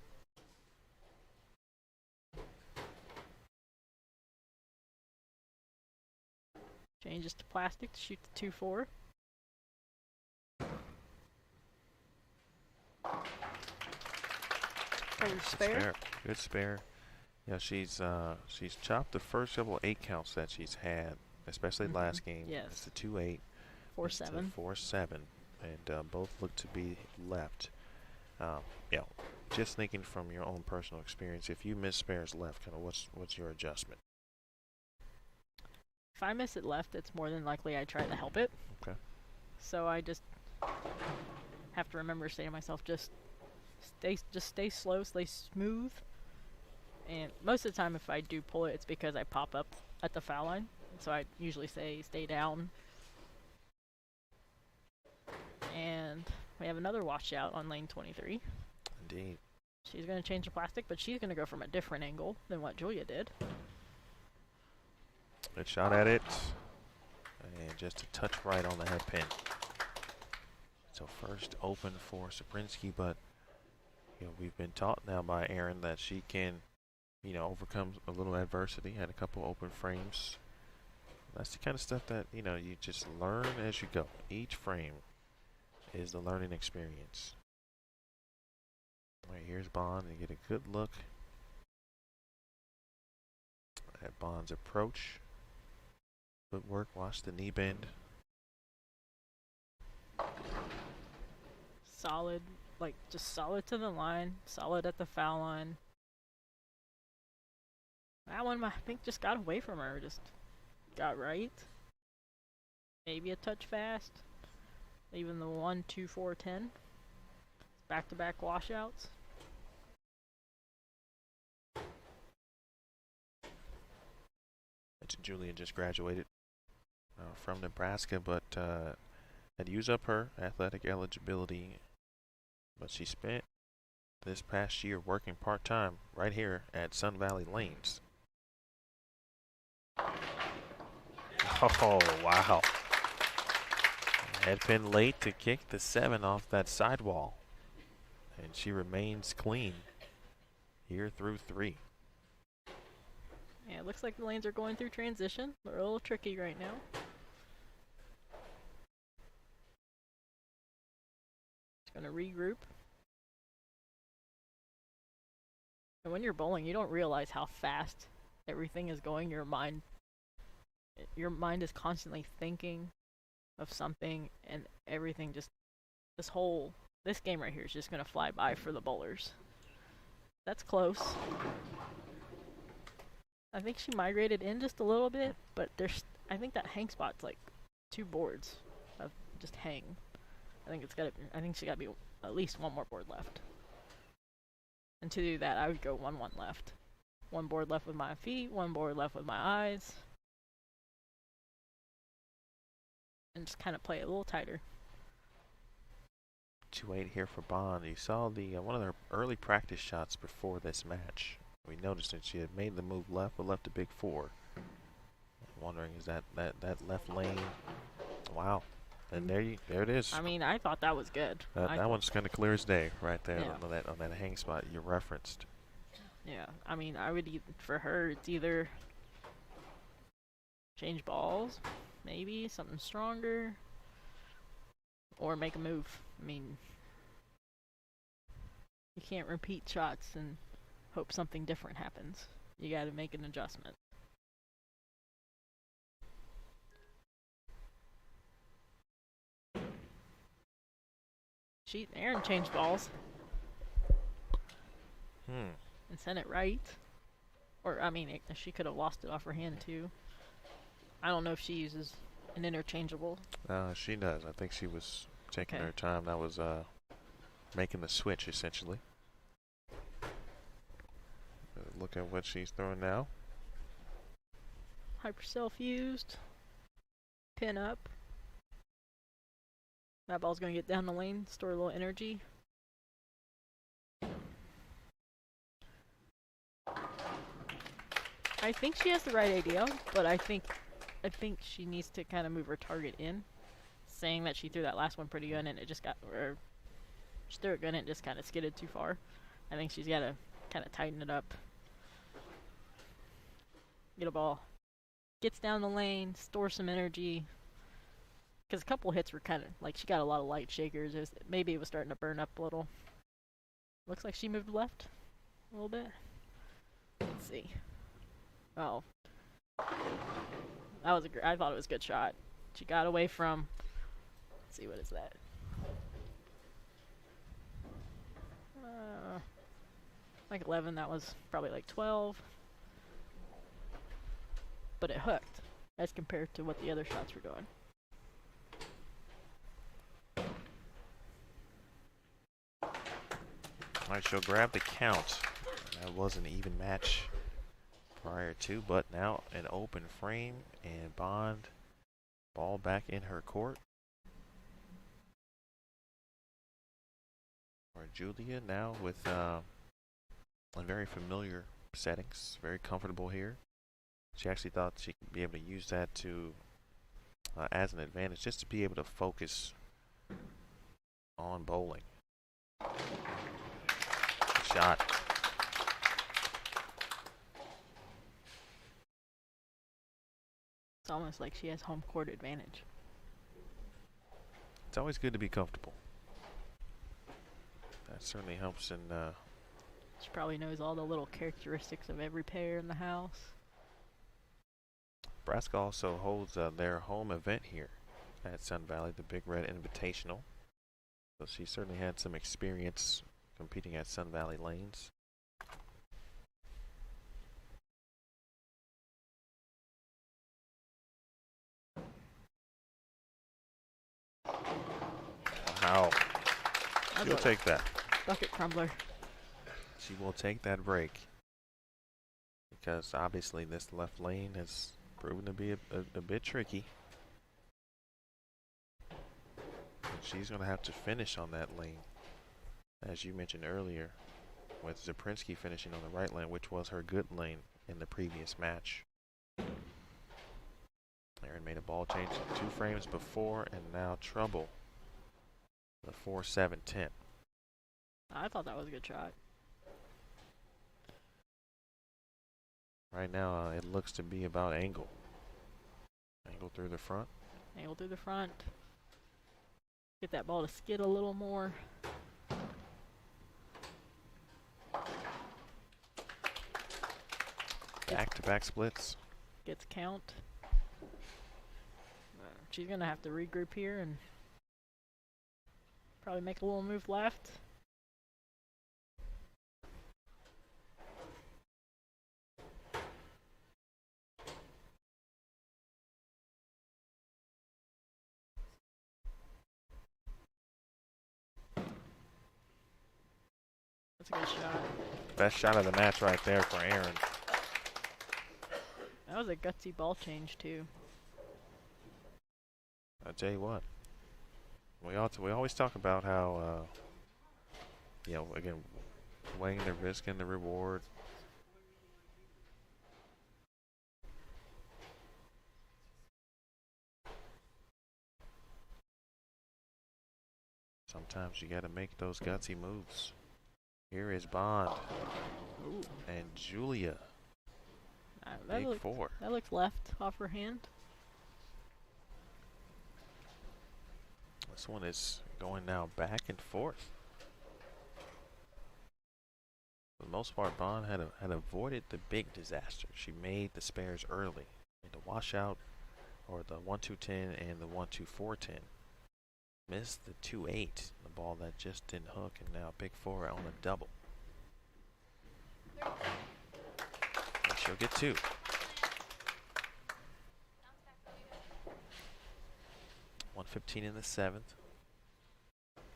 Changes to plastic to shoot the 2-4. Spare. Good spare. Yeah, she's chopped the first couple 8 counts that she's had, especially last game. Yes. It's a 2-8. 4-7. 4-7, and both look to be left. Just thinking from your own personal experience, if you miss spares left, kind of what's your adjustment? If I miss it left, it's more than likely I try to help it. Okay. So I just have to remember to say to myself, just stay slow, stay smooth. And most of the time, if I do pull it, it's because I pop up at the foul line. So I usually say, stay down. And we have another washout on lane 23. Indeed. She's going to change the plastic, but she's going to go from a different angle than what Julia did. Good shot at it. And just a touch right on the head pin. So first open for Saprinsky, but we've been taught now by Erin that she can overcome a little adversity. Had a couple open frames. That's the kind of stuff that you just learn as you go. Each frame is the learning experience. All right, here's Bond. You get a good look at Bond's approach. Footwork, watch the knee bend. Solid, just solid to the line, solid at the foul line. That one, I think, just got away from her, just got right. Maybe a touch fast. Even the 1, 2, 4, 10. Back-to-back washouts. Julia just graduated from Nebraska, but had used up her athletic eligibility. But she spent this past year working part-time right here at Sun Valley Lanes. Oh, wow. Head pin late to kick the 7 off that sidewall. And she remains clean here through 3. Yeah, it looks like the lanes are going through transition. They're a little tricky right now. Just going to regroup. And when you're bowling, you don't realize how fast everything is going. Your mind is constantly thinking of something, and everything just, this game right here is just going to fly by for the bowlers. That's close. I think she migrated in just a little bit, but I think that hang spot's like 2 boards of just hang. I think she got to be at least 1 more board left. And to do that, I would go 1-1 left. 1 board left with my feet, 1 board left with my eyes. And just kind of play it a little tighter. 2-8 here for Bond. You saw the one of their early practice shots before this match. We noticed that she had made the move left, but left a big 4. I'm wondering, is that left lane? Wow. And there it is. I mean, I thought that was good. That one's kind of clear as day right there, yeah, on that hang spot you referenced. Yeah, I mean, I would for her, it's either change balls, maybe something stronger, or make a move. I mean, you can't repeat shots and hope something different happens. You got to make an adjustment. Erin changed balls. And sent it right. Or, I mean, she could have lost it off her hand, too. I don't know if she uses an interchangeable. She does. I think she was taking Okay. her time. That was making the switch, essentially. Look at what she's throwing now. Hyper self used. Pin up. That ball's going to get down the lane, store a little energy. I think she has the right idea, but I think she needs to kind of move her target in. Saying that she threw that last one pretty good and it just got, or she threw it good and it just kind of skidded too far. I think she's got to kind of tighten it up. Get a ball. Gets down the lane, store some energy. Because a couple hits were kind of, like, she got a lot of light shakers. Maybe it was starting to burn up a little. Looks like she moved left a little bit. Let's see. Oh. That was I thought it was a good shot. She got away from, let's see, what is that? Like 11, that was probably like 12. But it hooked as compared to what the other shots were doing. Alright, she'll grab the count. That was an even match prior to, but now an open frame and Bond ball back in her court. Or Julia now with in very familiar settings, very comfortable here. She actually thought she could be able to use that to as an advantage, just to be able to focus on bowling. Shot. It's almost like she has home court advantage. It's always good to be comfortable. That certainly helps in She probably knows all the little characteristics of every pair in the house. Nebraska also holds their home event here at Sun Valley, the Big Red Invitational. So she certainly had some experience competing at Sun Valley Lanes. Wow. She'll take that. Bucket crumbler. She will take that break. Because obviously this left lane has proven to be a bit tricky. And she's going to have to finish on that lane. As you mentioned earlier, with Zaprinsky finishing on the right lane, which was her good lane in the previous match. Aaron made a ball change 2 frames before, and now trouble. The 4-7-10. I thought that was a good shot. Right now, it looks to be about angle. Angle through the front. Angle through the front. Get that ball to skid a little more. Back-to-back splits. Gets count. She's going to have to regroup here and probably make a little move left. That's a good shot. Best shot of the match right there for Aaron. That was a gutsy ball change too. I'll tell you what. We always talk about how, you know, again, weighing the risk and the reward. Sometimes you got to make those gutsy moves. Here is Bond. Ooh. And Julia. Big 4. That looks left off her hand. This one is going now back and forth. For the most part, Bond had avoided the big disaster. She made the spares early. Made the washout, or the 1-2-10 and the 1-2-4-10. Missed the 2-8, the ball that just didn't hook, and now big 4 on a double. She'll get 2. 1:15 in the 7th.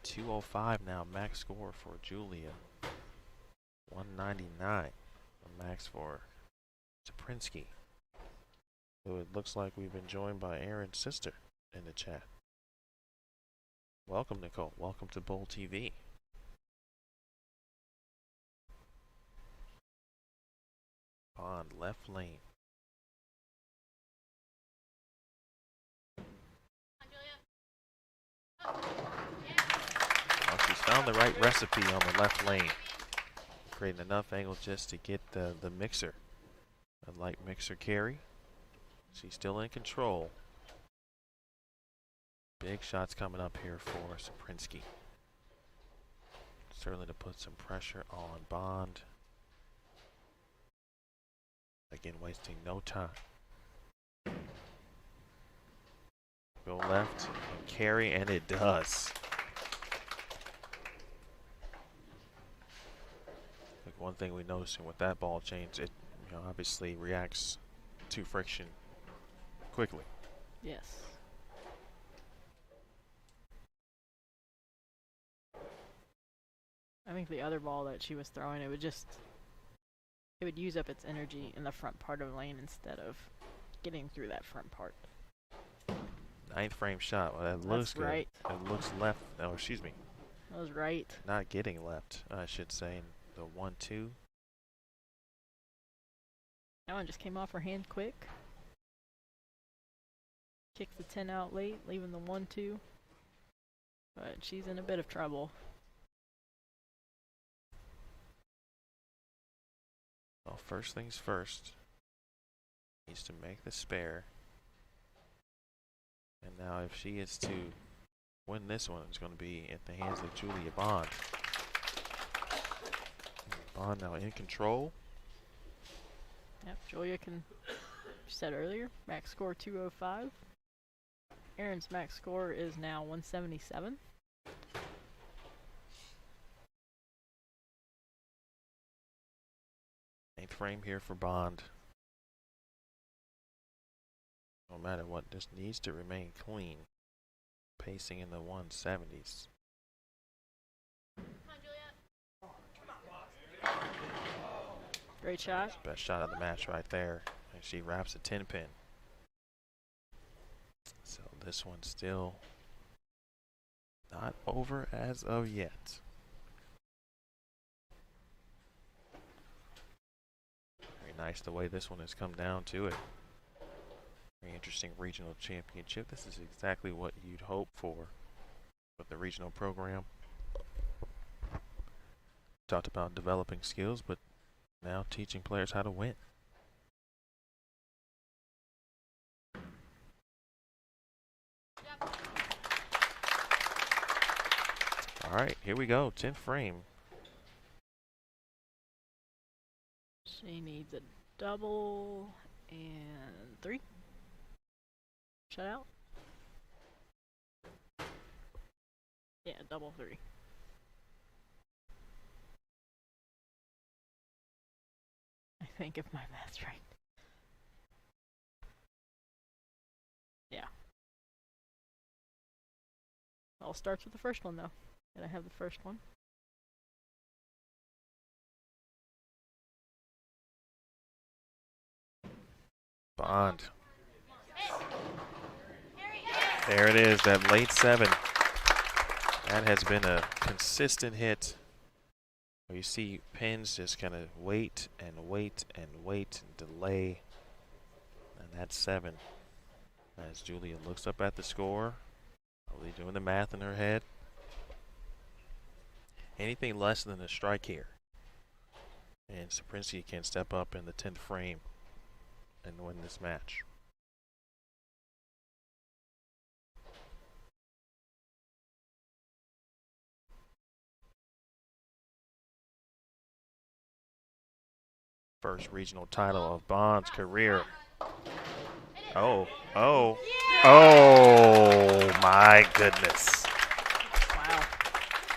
2:05 now, max score for Julia. 199 the max for Saprinsky, who it looks like we've been joined by Aaron's sister in the chat. Welcome, Nicole. Welcome to Bowl TV. Bond, left lane. Well, she's found the right recipe on the left lane. Creating enough angle just to get the mixer. A light mixer carry. She's still in control. Big shots coming up here for Saprinsky. Certainly to put some pressure on Bond. Again, wasting no time. Go left and carry, and it does. Like one thing we noticed with that ball change, it obviously reacts to friction quickly. Yes. I think the other ball that she was throwing, it would use up its energy in the front part of the lane instead of getting through that front part. 9th frame shot. Well, that looks good. Right. It looks left. Oh, excuse me. That was right. Not getting left, I should say. The 1-2. That one just came off her hand quick. Kicked the 10 out late, leaving the 1-2. But she's in a bit of trouble. Well, first things first. Needs to make the spare. And now if she is to win this one, it's going to be at the hands of Julia Bond. Bond now in control. Yep, Julia can, she said earlier, max score 205. Aaron's max score is now 177. Eighth frame here for Bond. No matter what, this needs to remain clean. Pacing in the 170s. Great shot. Best shot of the match right there. And she wraps a 10-pin. So this one's still not over as of yet. Very nice the way this one has come down to it. Very interesting regional championship. This is exactly what you'd hope for with the regional program. Talked about developing skills, but now teaching players how to win. All right, here we go. 10th frame. She needs a double and 3. Shut out. Yeah, double 3. I think if my math's right. Yeah. All starts with the first one though. Gotta have the first one. Bond. There it is, that late 7. That has been a consistent hit. You see pins just kind of wait and wait and wait and delay. And that's 7. As Julia looks up at the score, probably doing the math in her head. Anything less than a strike here, and Saprinsky can step up in the 10th frame and win this match. First regional title of Bond's career. Oh, oh, oh my goodness. Wow.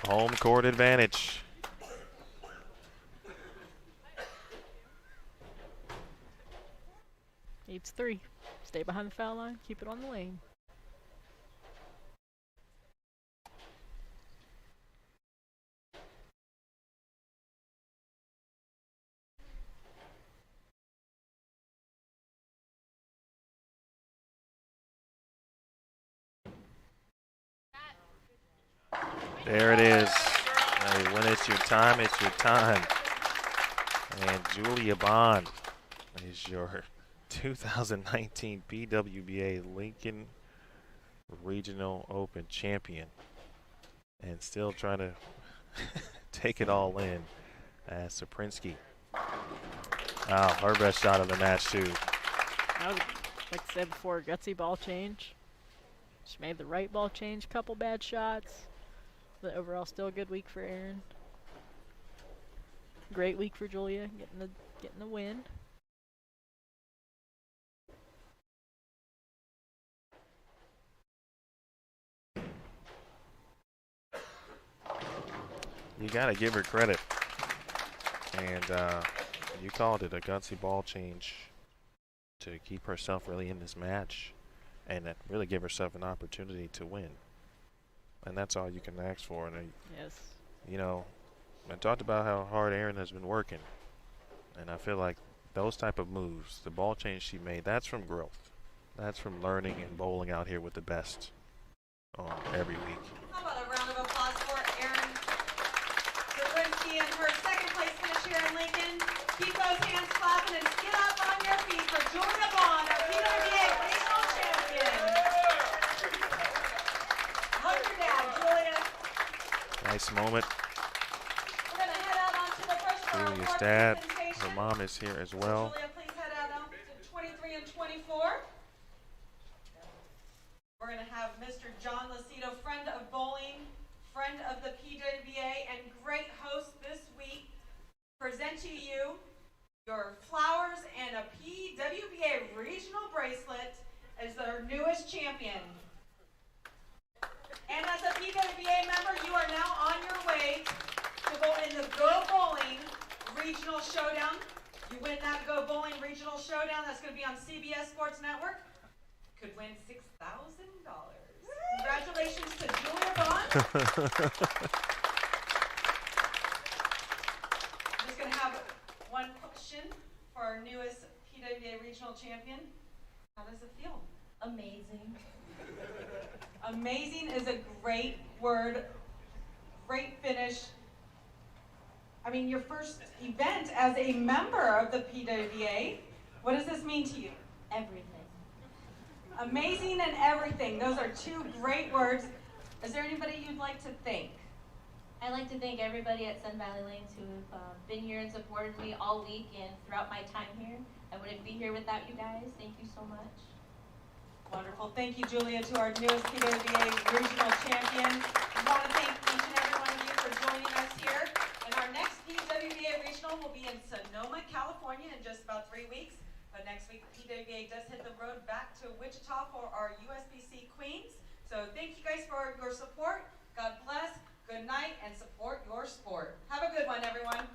Home court advantage. Needs 3. Stay behind the foul line. Keep it on the lane. There it is. Hey, when it's your time, it's your time. And Julia Bond is your 2019 PWBA Lincoln Regional Open champion. And still trying to take it all in as Saprinsky. Wow, her best shot of the match too. That was, like I said before, gutsy ball change. She made the right ball change, couple bad shots. But overall, still a good week for Erin. Great week for Julia, getting the win. You gotta give her credit. And you called it a gutsy ball change to keep herself really in this match and really give herself an opportunity to win. And that's all you can ask for. And Yes. you know, I talked about how hard Erin has been working, and I feel like those type of moves, the ball change she made, that's from growth. That's from learning and bowling out here with the best every week. How about a round of applause for Erin Saprinsky and her second place finish here in Lincoln. Keep those hands clapping and get up on your feet for Julia Bond, our PWBA regional champion. Hug your dad, Julia. Nice moment. We're going to head out onto the first floor. Julia's dad, her mom is here as well. Julia, please head out to 23 and 24. We're going to have Mr. John Lucido, friend of bowling, friend of the PWBA, and great host this week, present to you your flowers and a PWBA regional bracelet as their newest champion. And as a PWBA member, you are now on your way to go in the Go Bowling Regional Showdown. You win that Go Bowling Regional Showdown. That's going to be on CBS Sports Network. Could win $6,000. Congratulations to Julia Bond. I'm just going to have one question for our newest PWBA Regional Champion. How does it feel? Amazing. Amazing is a great word. Great finish. I mean, your first event as a member of the PWBA. What does this mean to you? Everything. Amazing and everything. Those are two great words. Is there anybody you'd like to thank? I'd like to thank everybody at Sun Valley Lanes who've been here and supported me all week and throughout my time here. I wouldn't be here without you guys. Thank you so much. Wonderful. Thank you, Julia, to our newest PWBA Regional Champion. We want to thank each and every one of you for joining us here. And our next PWBA Regional will be in Sonoma, California in just about 3 weeks. But next week, PWBA does hit the road back to Wichita for our USBC Queens. So thank you guys for your support. God bless, good night, and support your sport. Have a good one, everyone.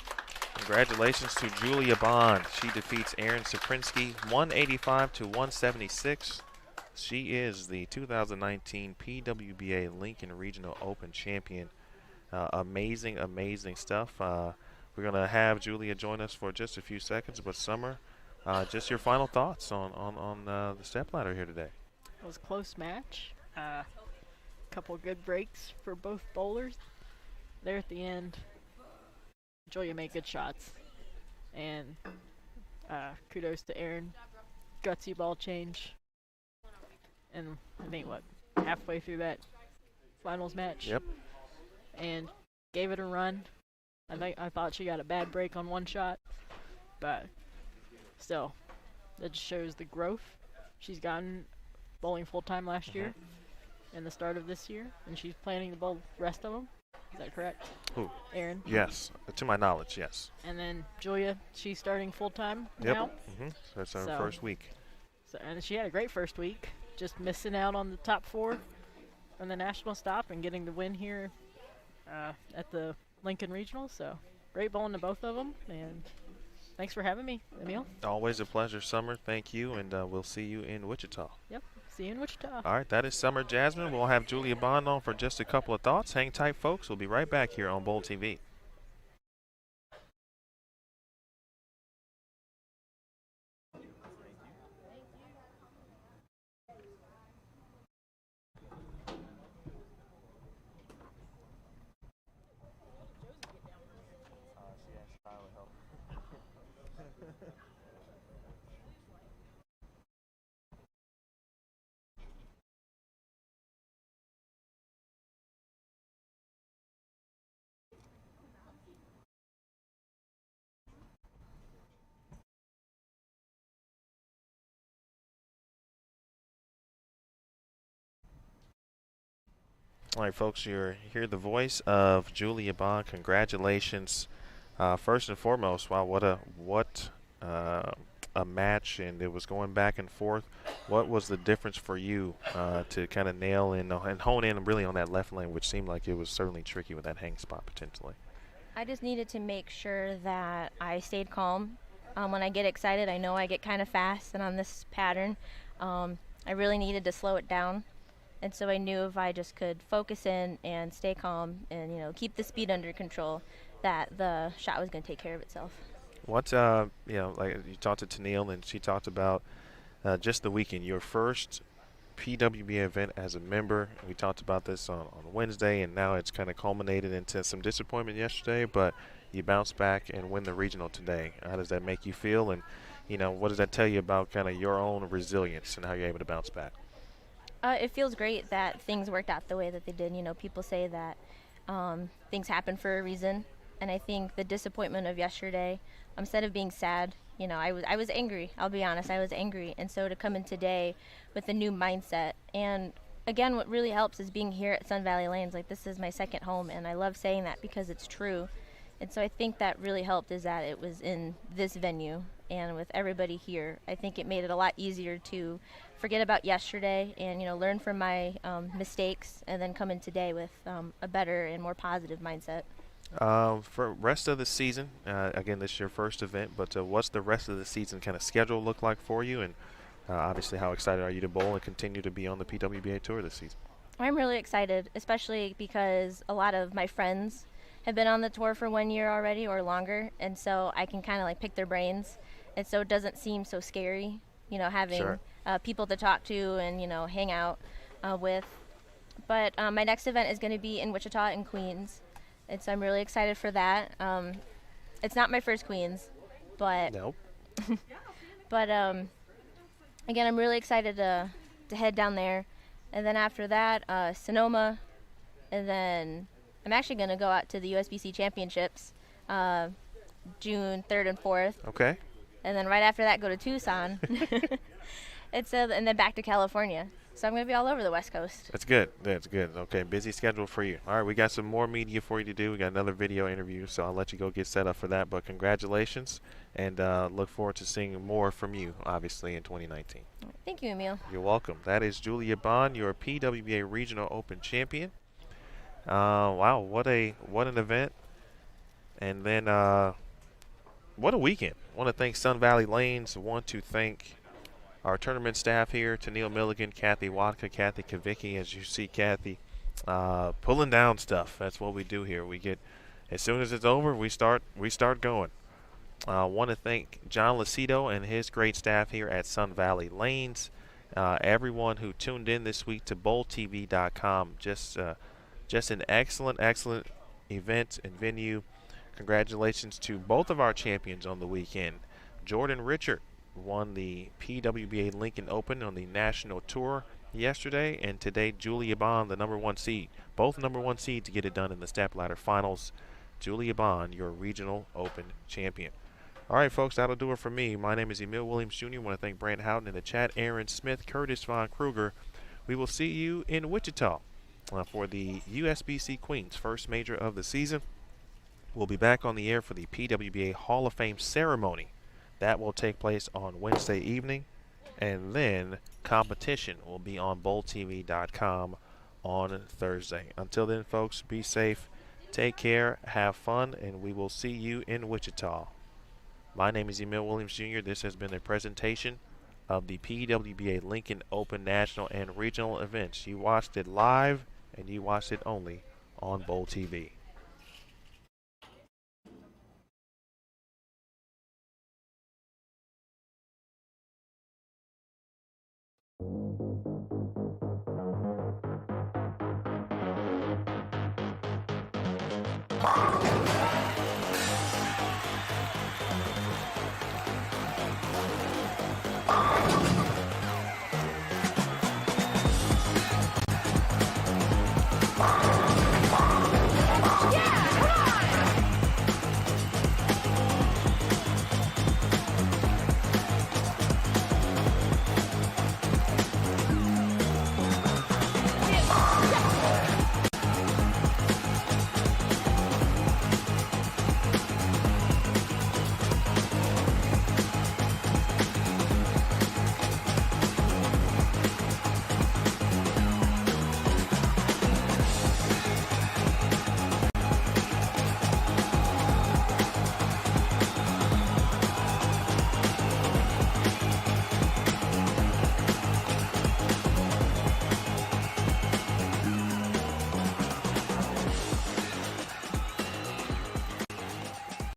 Congratulations to Julia Bond. She defeats Erin Saprinsky 185 to 176. She is the 2019 PWBA Lincoln Regional Open champion. Amazing, amazing stuff. We're going to have Julia join us for just a few seconds, but Summer, just your final thoughts on the stepladder here today. It was a close match. Couple good breaks for both bowlers. There at the end, Julia made good shots. And kudos to Erin. Gutsy ball change. And I think, halfway through that finals match. Yep. And gave it a run. I thought she got a bad break on one shot. But still, that just shows the growth. She's gotten bowling full-time last year and the start of this year, and she's planning to bowl the rest of them. Is that correct? Who? Erin? Yes. To my knowledge, yes. And then Julia, she's starting full-time now. So that's her first week. So, and she had a great first week, just missing out on the top 4 on the national stop and getting the win here at the Lincoln Regional. So great bowling to both of them, and Thanks for having me, Emil. Always a pleasure, Summer. Thank you, and we'll see you in Wichita. Yep. See you in Wichita. All right, that is Summer Jasmine. We'll have Julia Bond on for just a couple of thoughts. Hang tight, folks. We'll be right back here on Bowl TV. All right, folks, you hear the voice of Julia Bond. Congratulations. First and foremost, wow, what a match, and it was going back and forth. What was the difference for you to kind of nail in and hone in really on that left lane, which seemed like it was certainly tricky with that hang spot potentially? I just needed to make sure that I stayed calm. When I get excited, I know I get kind of fast, and on this pattern, I really needed to slow it down. And so I knew if I just could focus in and stay calm and, you know, keep the speed under control, that the shot was going to take care of itself. What, you know, like you talked to Tennille, and she talked about just the weekend, your first PWBA event as a member. We talked about this on Wednesday, and now it's kind of culminated into some disappointment yesterday, but you bounced back and win the regional today. How does that make you feel? And, you know, what does that tell you about kind of your own resilience and how you're able to bounce back? It feels great that things worked out the way that they did. You know, people say that things happen for a reason, and I think the disappointment of yesterday, instead of being sad, you know, I was angry. I'll be honest, I was angry. And so to come in today with a new mindset, and again, what really helps is being here at Sun Valley Lanes. Like, this is my second home, and I love saying that because it's true. And so I think that really helped is that it was in this venue and with everybody here. I think it made it a lot easier to forget about yesterday and, you know, learn from my mistakes and then come in today with a better and more positive mindset. For rest of the season, again, this is your first event, but what's the rest of the season kind of schedule look like for you? And obviously, how excited are you to bowl and continue to be on the PWBA Tour this season? I'm really excited, especially because a lot of my friends have been on the tour for 1 year already or longer, and so I can kind of like pick their brains, and so it doesn't seem so scary, you know, having Sure. People to talk to and, you know, hang out with. But my next event is going to be in Wichita and Queens, and so I'm really excited for that. It's not my first Queens, but Nope. but again, I'm really excited to head down there, and then after that, Sonoma, and then I'm actually going to go out to the USBC Championships June 3rd and 4th. Okay. And then right after that, go to Tucson. And then back to California. So I'm going to be all over the West Coast. That's good. That's good. Okay, busy schedule for you. All right, we got some more media for you to do. We got another video interview, so I'll let you go get set up for that. But congratulations, and look forward to seeing more from you, obviously, in 2019. Thank you, Emil. You're welcome. That is Julia Bond, your PWBA Regional Open champion. Wow, what an event. And then what a weekend. I want to thank Sun Valley Lanes. I want to thank our tournament staff here, Tennille Milligan, Kathy Watka, Kathy Kavicki. As you see Kathy pulling down stuff. That's what we do here. We get, as soon as it's over, we start going. I want to thank John Lucido and his great staff here at Sun Valley Lanes. Everyone who tuned in this week to bowltv.com. Just an excellent event and venue. Congratulations to both of our champions on the weekend. Jordan Richard won the PWBA Lincoln Open on the national tour yesterday, and today Julia Bond, the #1 seed. Both #1 seed to get it done in the Stepladder finals. Julia Bond, your regional open champion. All right, folks, that'll do it for me. My name is Emil Williams Jr. I want to thank Brant Houghton in the chat, Aaron Smith, Curtis Von Kruger. We will see you in Wichita for the USBC Queens first major of the season. We'll be back on the air for the PWBA Hall of Fame ceremony. That will take place on Wednesday evening, and then competition will be on bowltv.com on Thursday. Until then, folks, be safe, take care, have fun, and we will see you in Wichita. My name is Emil Williams Jr. This has been a presentation of the PWBA Lincoln Open National and Regional events. You watched it live, and you watched it only on Bowl TV.